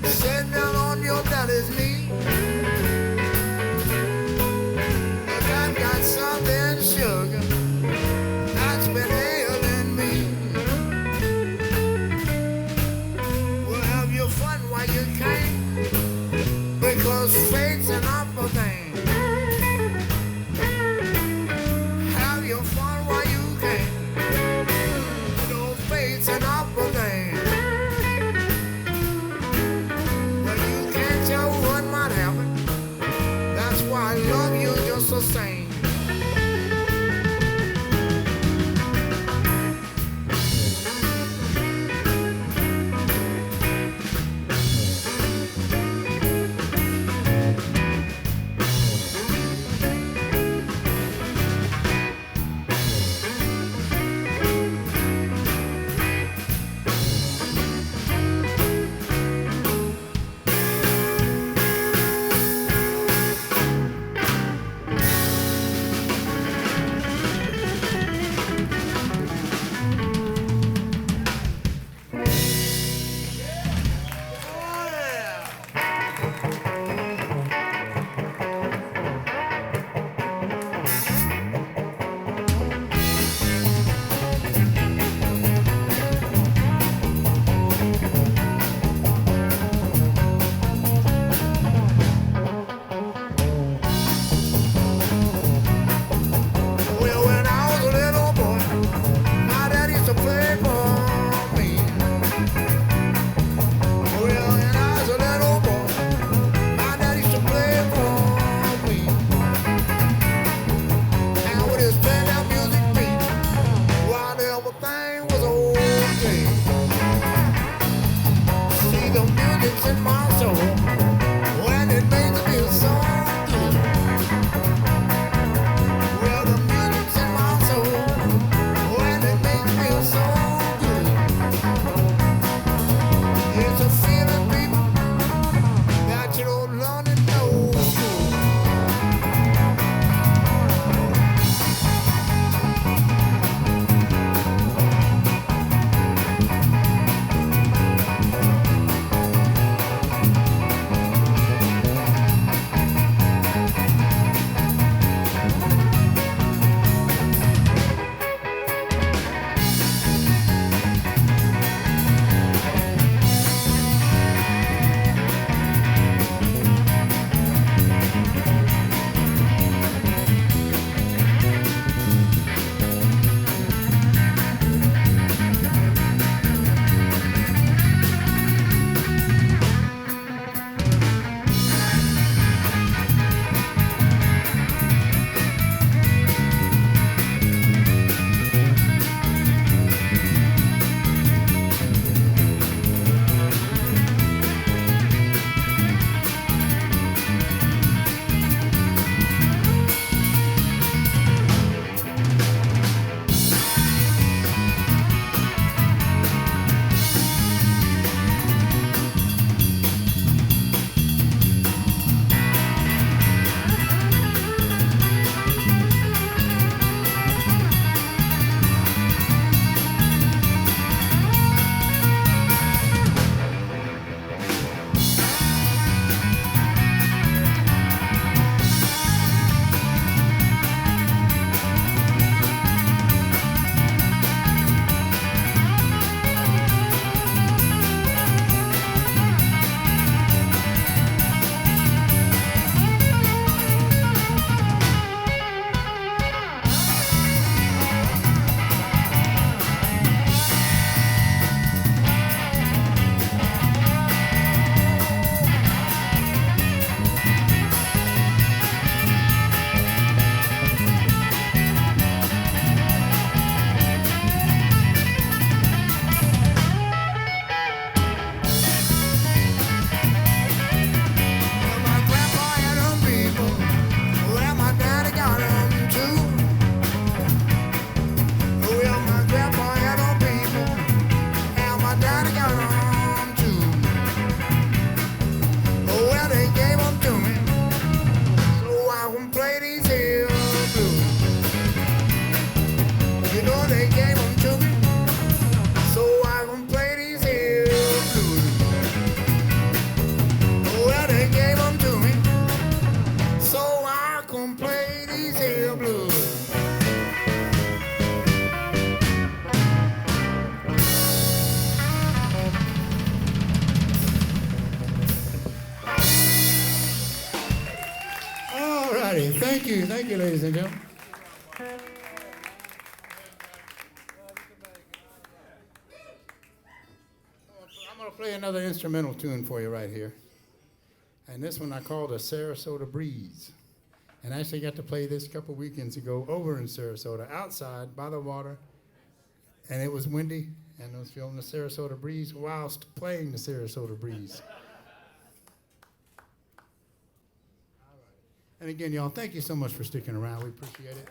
Sit down on your daddy's knee. Thank you, ladies and gentlemen. I'm going to play another instrumental tune for you right here. And this one I call the Sarasota Breeze. And I actually got to play this a couple weekends ago over in Sarasota, outside by the water. And it was windy, and I was feeling the Sarasota Breeze whilst playing the Sarasota Breeze. And again, y'all, thank you so much for sticking around. We appreciate it.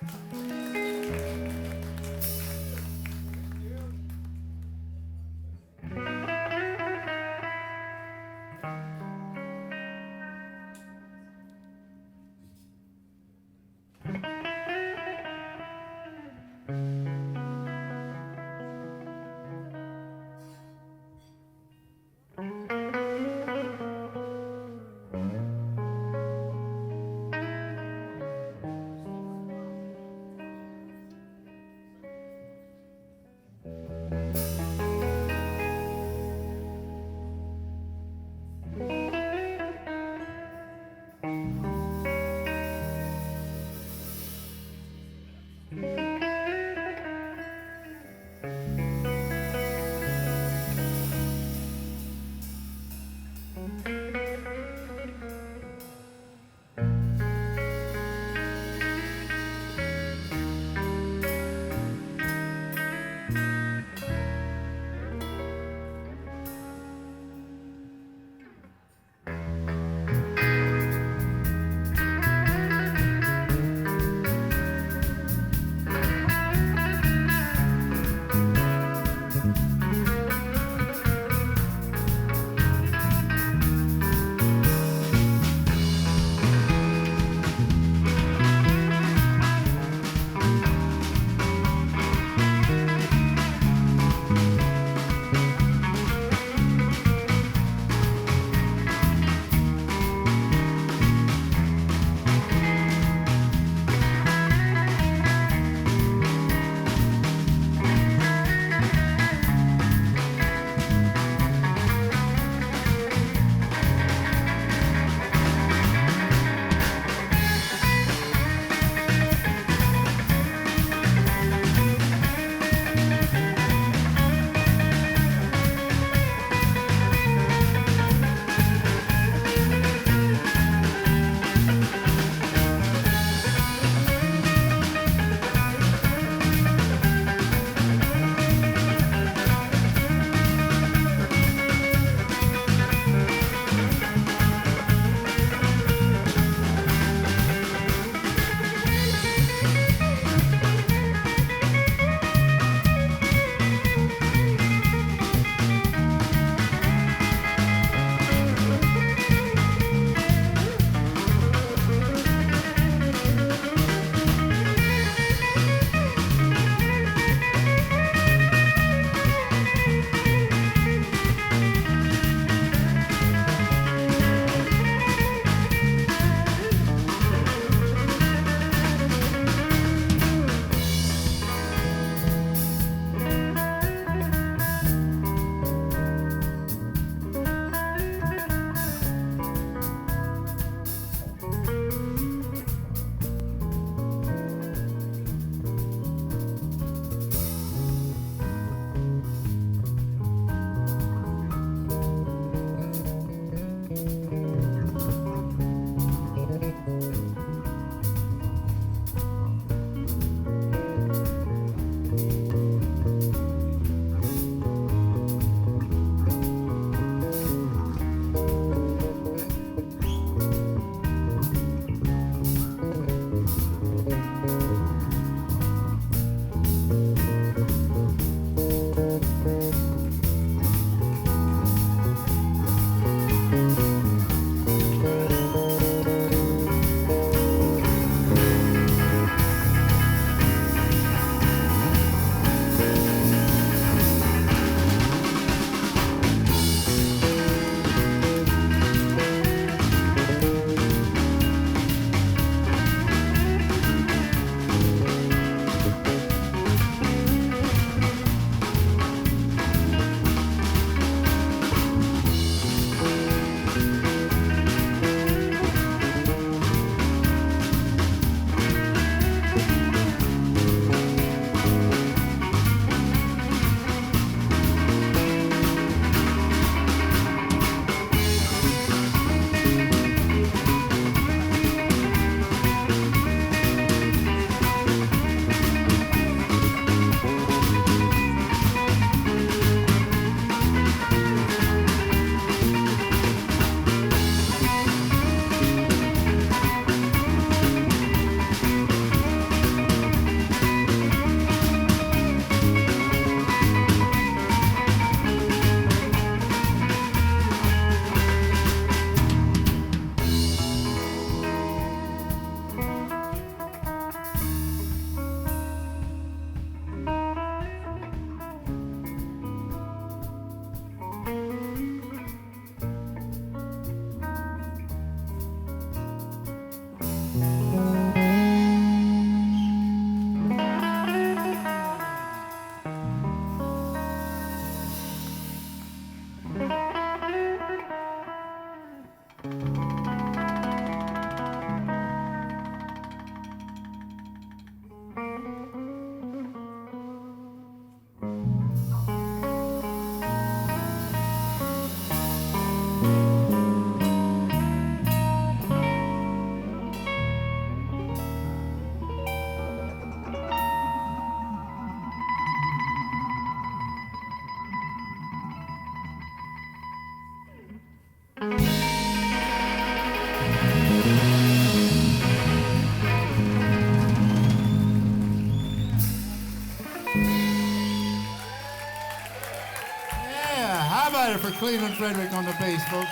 about it for Cleveland Frederick on the bass, folks?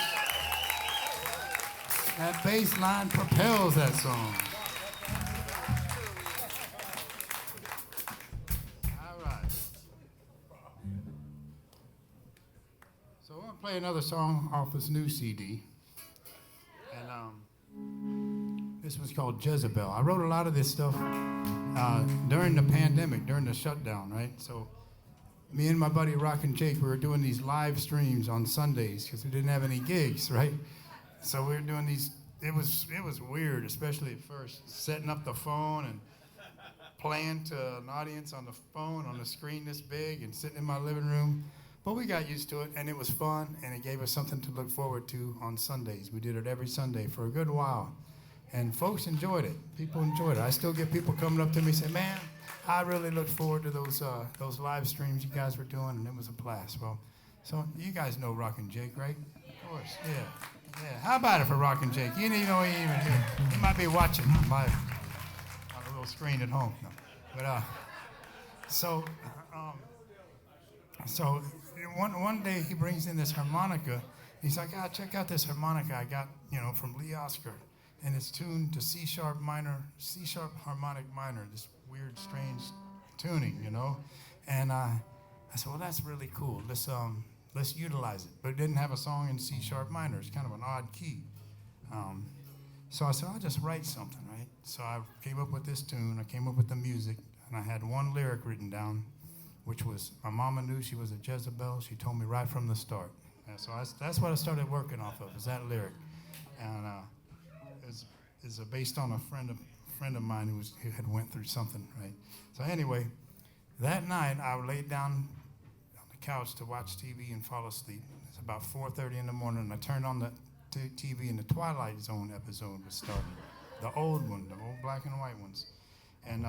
That bass line propels that song. All right. So I'm going to play another song off this new CD. And this was called Jezebel. I wrote a lot of this stuff during the pandemic, during the shutdown, right? So me and my buddy Rockin' Jake, we were doing these live streams on Sundays because we didn't have any gigs, right? So we were doing these. It was weird, especially at first, setting up the phone and playing to an audience on the phone on a screen this big and sitting in my living room. But we got used to it, and it was fun, and it gave us something to look forward to on Sundays. We did it every Sunday for a good while, and folks enjoyed it. People enjoyed it. I still get people coming up to me and say, man, I really look forward to those live streams you guys were doing, and it was a blast. Well, so you guys know Rockin' Jake, right? Of course, yeah. Yeah. How about it for Rockin' Jake? You know he ain't even here. He might be watching live on a little screen at home. No. But so one day he brings in this harmonica. He's like, check out this harmonica I got, from Lee Oscar, and it's tuned to C sharp harmonic minor. This weird, strange tuning, And I said, well, that's really cool. Let's utilize it. But it didn't have a song in C sharp minor. It's kind of an odd key. So I said, I'll just write something, right? So I came up with this tune. I came up with the music, and I had one lyric written down, which was, my mama knew she was a Jezebel. She told me right from the start. And so that's what I started working off of, is that lyric. And it's based on a friend of mine who had went through something, right? So anyway, that night I laid down on the couch to watch TV and fall asleep. It's about 4:30 in the morning, and I turned on the TV, and the Twilight Zone episode was starting. The old one, the old black and white ones. And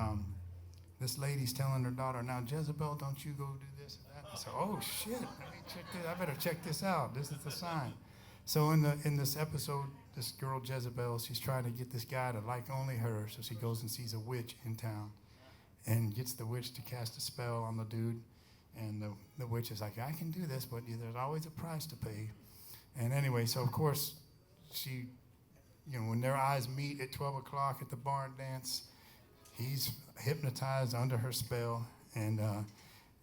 this lady's telling her daughter, now, Jezebel, don't you go do this and that. I said, oh, shit, let me check this. I better check this out. This is the sign. So in this episode, this girl, Jezebel, she's trying to get this guy to like only her, so she goes and sees a witch in town and gets the witch to cast a spell on the dude. And the witch is like, I can do this, but there's always a price to pay. And anyway, so of course, she, when their eyes meet at 12 o'clock at the barn dance, he's hypnotized under her spell, and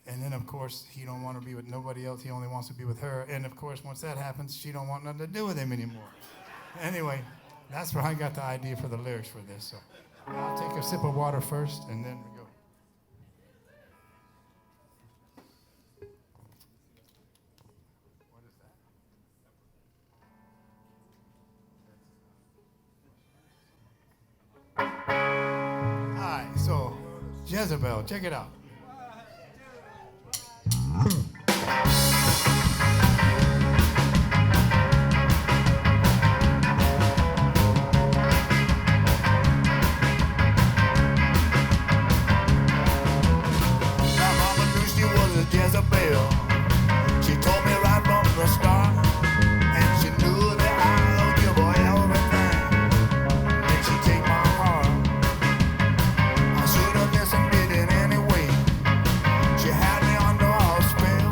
then of course he don't want to be with nobody else. He only wants to be with her. And of course, once that happens, she don't want nothing to do with him anymore. Anyway, that's where I got the idea for the lyrics for this. So I'll take a sip of water first, and then we go. What is that? All right, so Jezebel, check it out. Jezebel, she told me right from the start, and she knew that I'll give her everything, and she take my heart. I should have listened, did it anyway. She had me under her spell,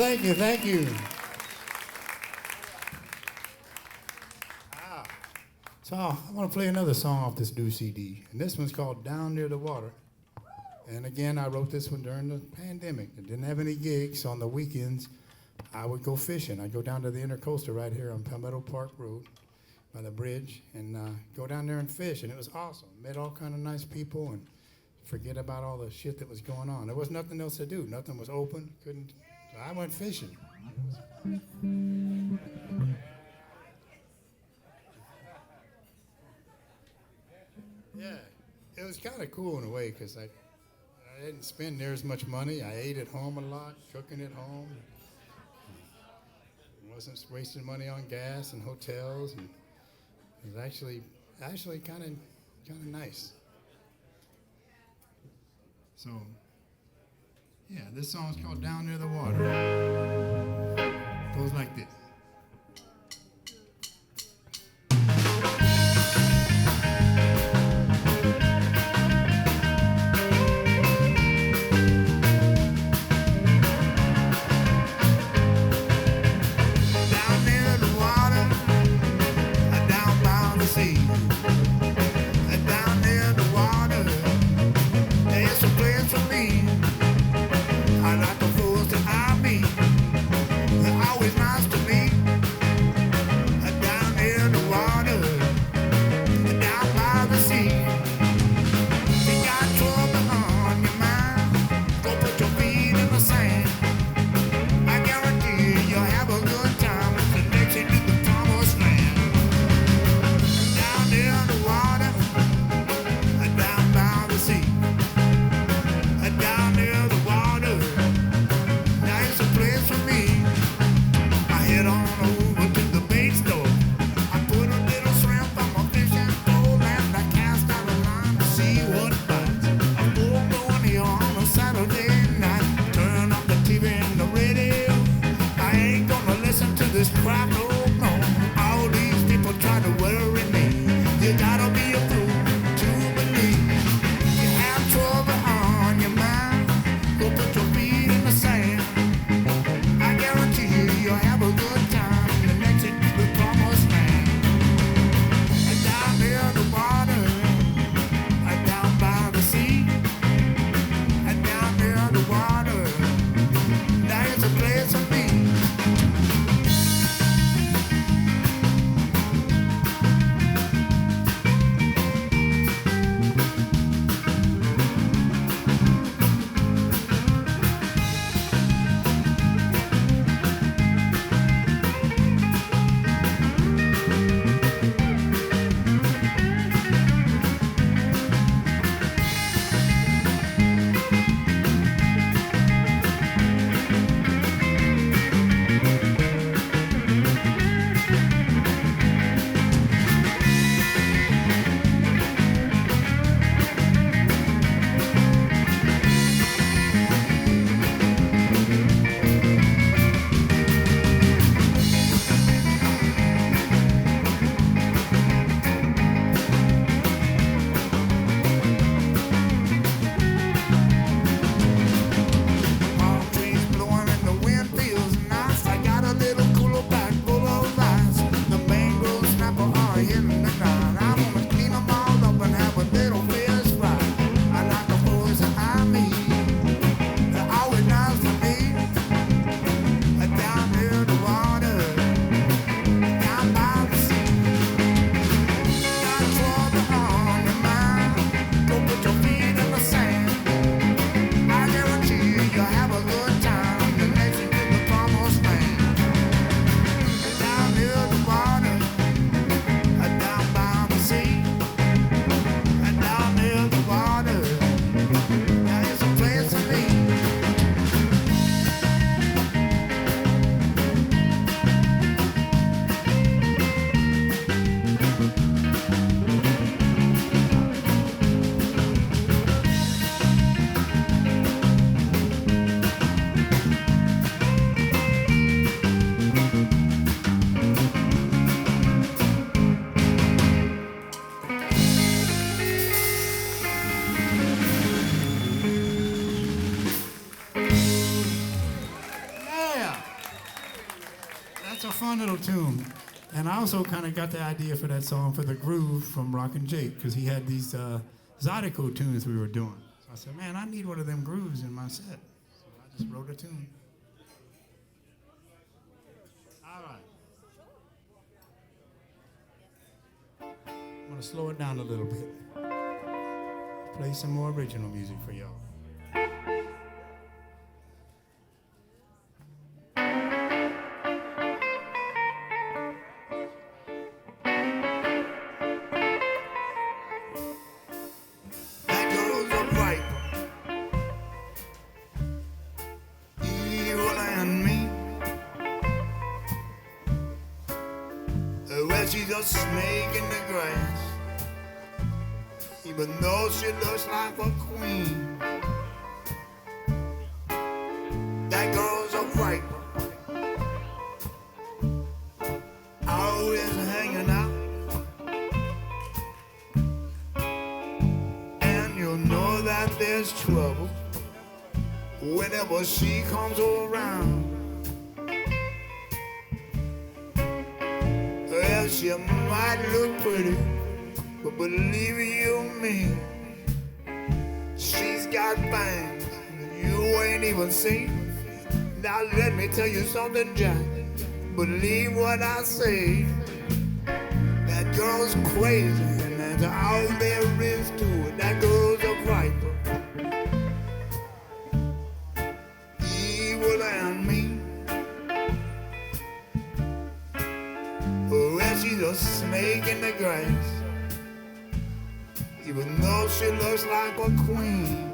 thank you, thank you. So I'm going to play another song off this new CD, and this one's called Down Near the Water. And again, I wrote this one during the pandemic. I didn't have any gigs, so on the weekends, I would go fishing. I'd go down to the Intercoastal right here on Palmetto Park Road by the bridge and go down there and fish, and it was awesome. Met all kind of nice people and forget about all the shit that was going on. There was nothing else to do. Nothing was open. So I went fishing. Yeah, it was kind of cool in a way because I didn't spend near as much money. I ate at home a lot, cooking at home. Wasn't wasting money on gas and hotels, and it was actually kind of nice. So, yeah, this song's called Down Near the Water. Goes like this. I like the fools that I meet. They're always nice to me. fun little tune. And I also kind of got the idea for that song for the groove from Rockin' Jake, because he had these Zydeco tunes we were doing. So I said, man, I need one of them grooves in my set. So I just wrote a tune. All right. I'm going to slow it down a little bit. Play some more original music for y'all. She's a snake in the grass, even though she looks like a queen. That girl's a viper, always hanging out, and you'll know that there's trouble whenever she comes around. She might look pretty, but believe you me, she's got fangs you ain't even seen. Now let me tell you something, Jack, believe what I say. That girl's crazy, and that's all there is to it. That girl's a viper, evil and mean. She's a snake in the grass, even though she looks like a queen.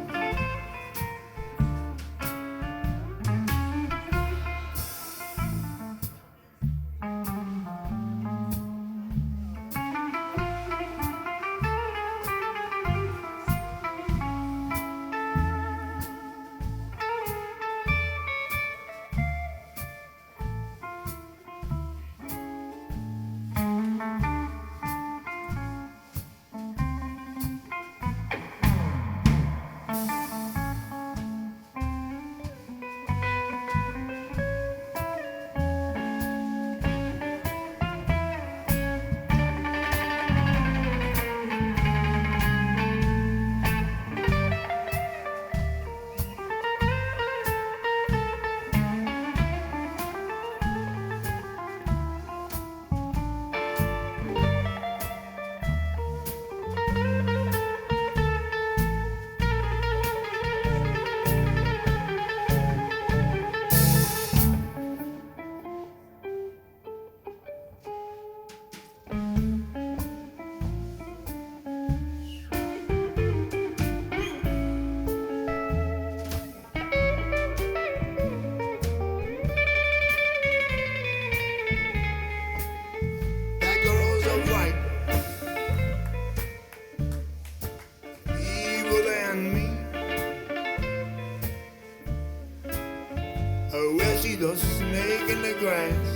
A snake in the grass,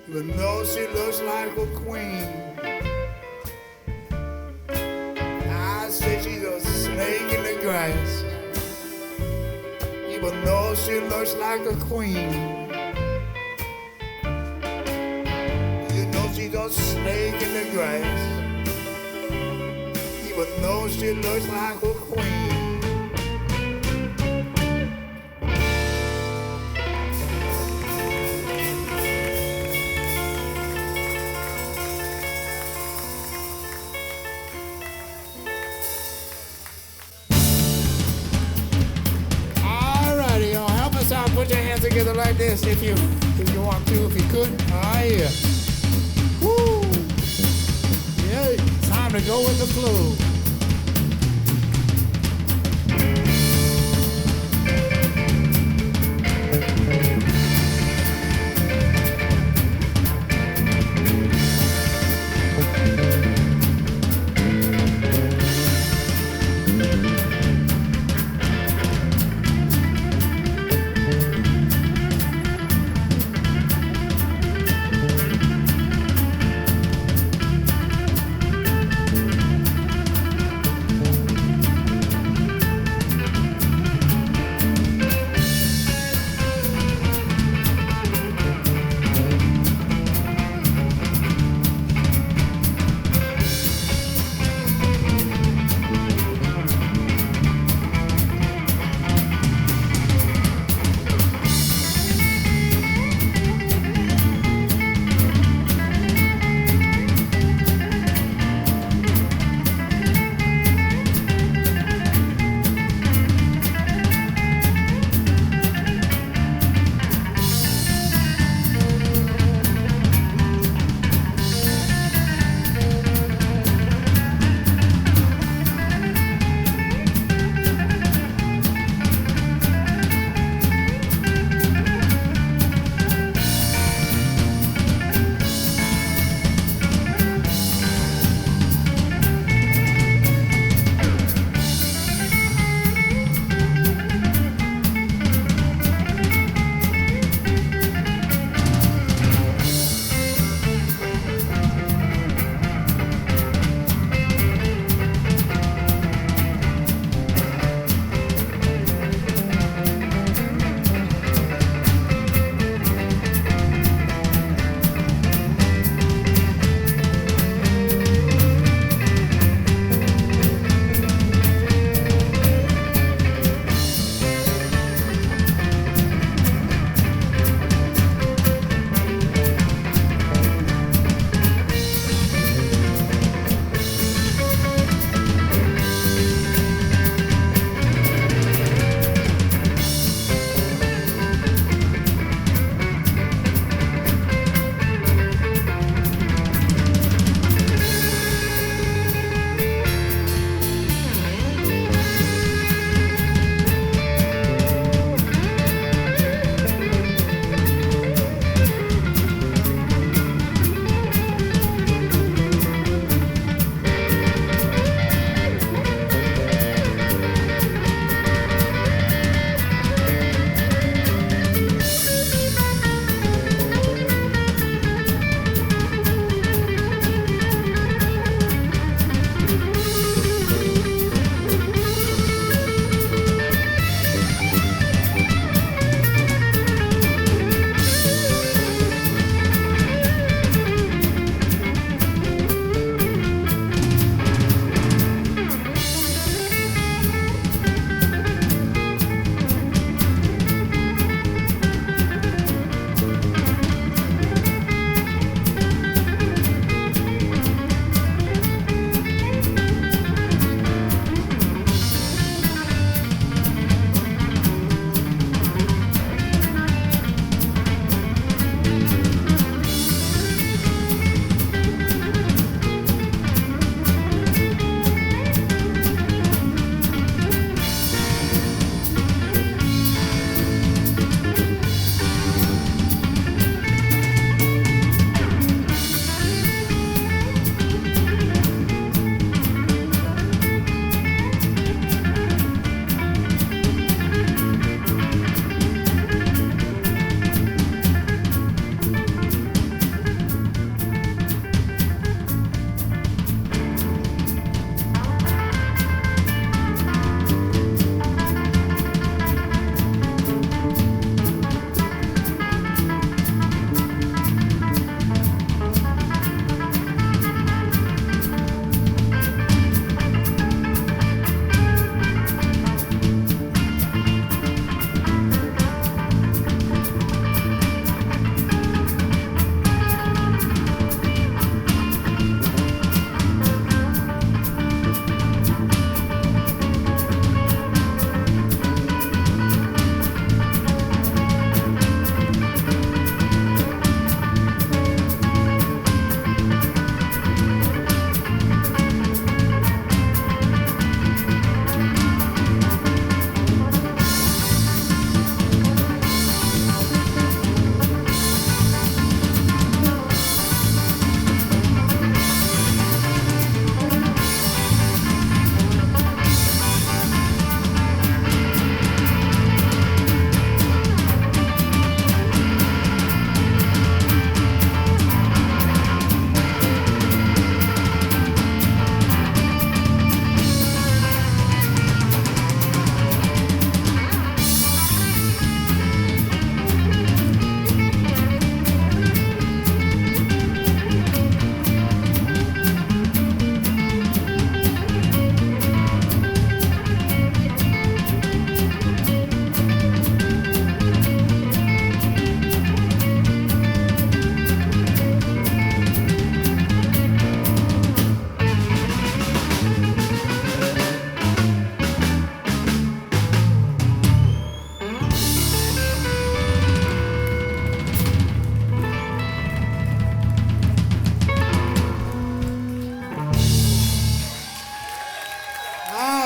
even though she looks like a queen. I say she's a snake in the grass, even though she looks like a queen. You know she's a snake in the grass, even though she looks like a queen. Put your hands together like this if you want to, if you could. Ah, yeah. Woo! Yeah, time to go with the flow.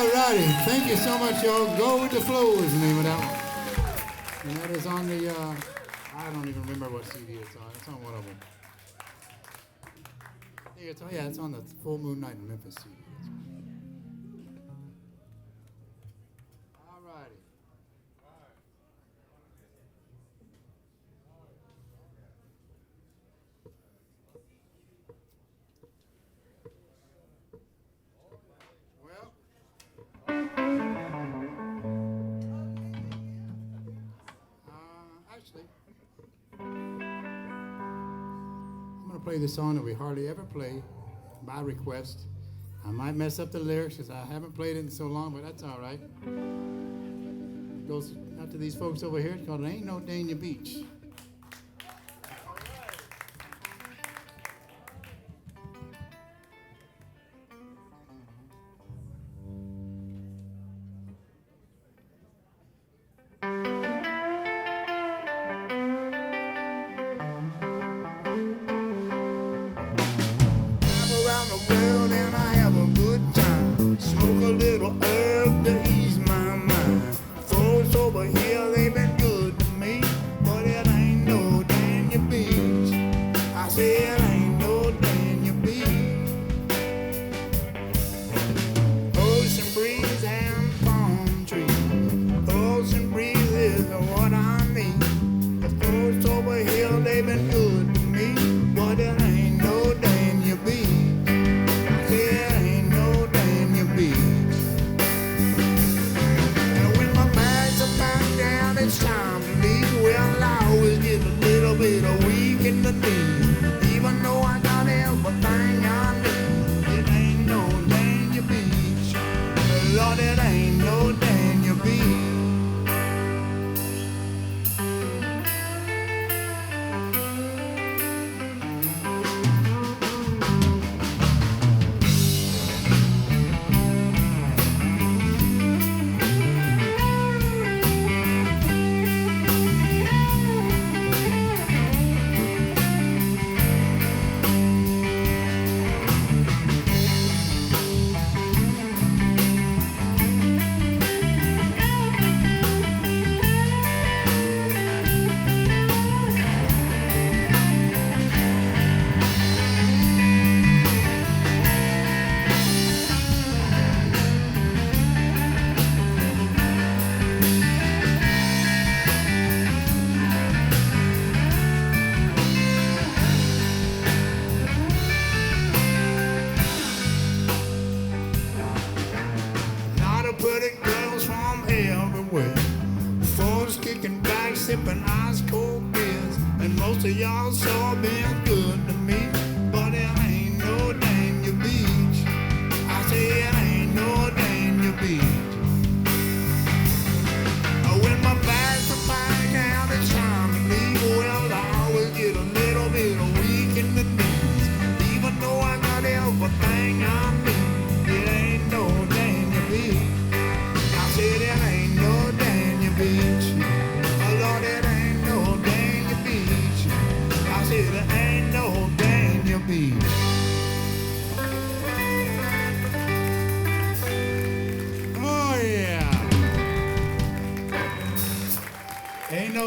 All righty. Thank you so much, y'all. Go with the flow is the name of that one. And that is on the, I don't even remember what CD it's on. It's on one of them. I think it's on the Full Moon Night in Memphis CD. All righty. Actually, I'm going to play the song that we hardly ever play by request. I might mess up the lyrics because I haven't played it in so long, but that's all right. It goes out to these folks over here. It's called Ain't No Dania Beach.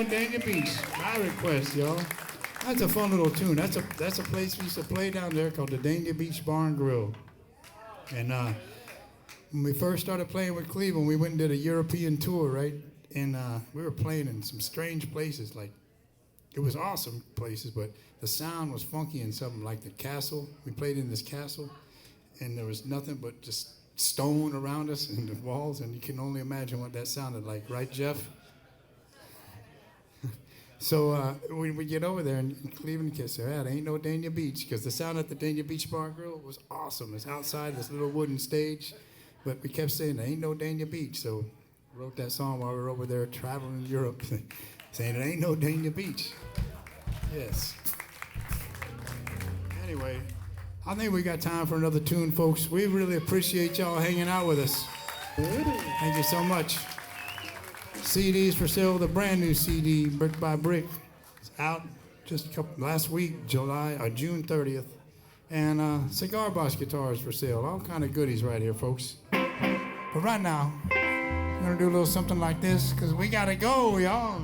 Dania Beach, my request, y'all. That's a fun little tune. That's a place we used to play down there called the Dania Beach Bar and Grill. And when we first started playing with Cleveland, we went and did a European tour, right? And we were playing in some strange places. Like, it was awesome places, but the sound was funky and something like the castle. We played in this castle, and there was nothing but just stone around us and the walls, and you can only imagine what that sounded like, right, Jeff? So we get over there in Cleveland, kids say, "There ain't no Dania Beach," because the sound at the Dania Beach Bar and Grill was awesome. It's outside this little wooden stage, but we kept saying, "There ain't no Dania Beach." So wrote that song while we were over there traveling in Europe, saying, "There ain't no Dania Beach." Yes. Anyway, I think we got time for another tune, folks. We really appreciate y'all hanging out with us. Thank you so much. CDs for sale, the brand new CD, Brick by Brick. It's out just last week, June 30th. And cigar box guitars for sale. All kind of goodies right here, folks. But right now, we're gonna do a little something like this, because we gotta go, y'all.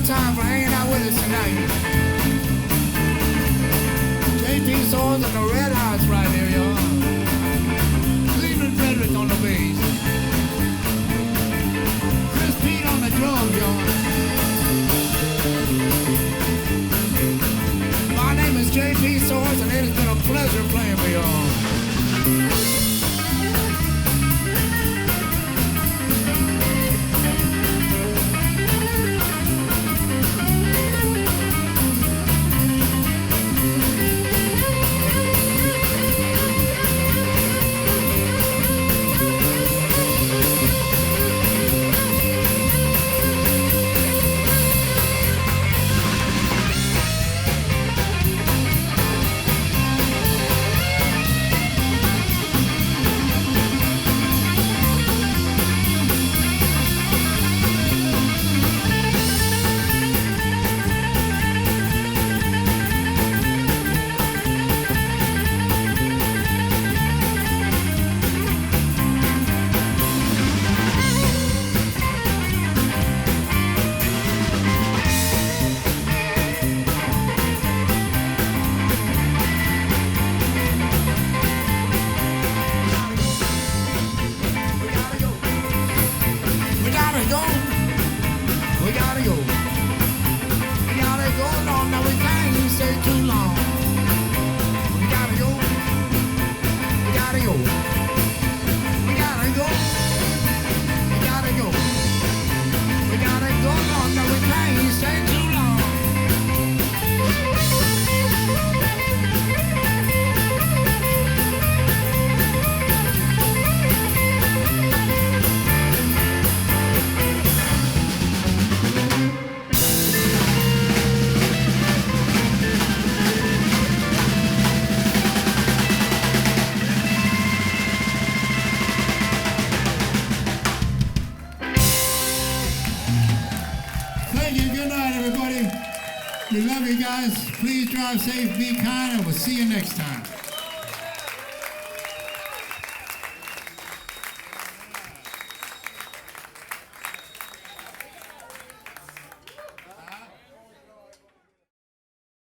time for hanging out with us tonight. JP Soars and the Red House right here, y'all. Frederick on the bass. Peet on the drums, y'all. My name is JP Soars, and it has been a pleasure playing for y'all. We love you guys. Please drive safe, be kind, and we'll see you next time.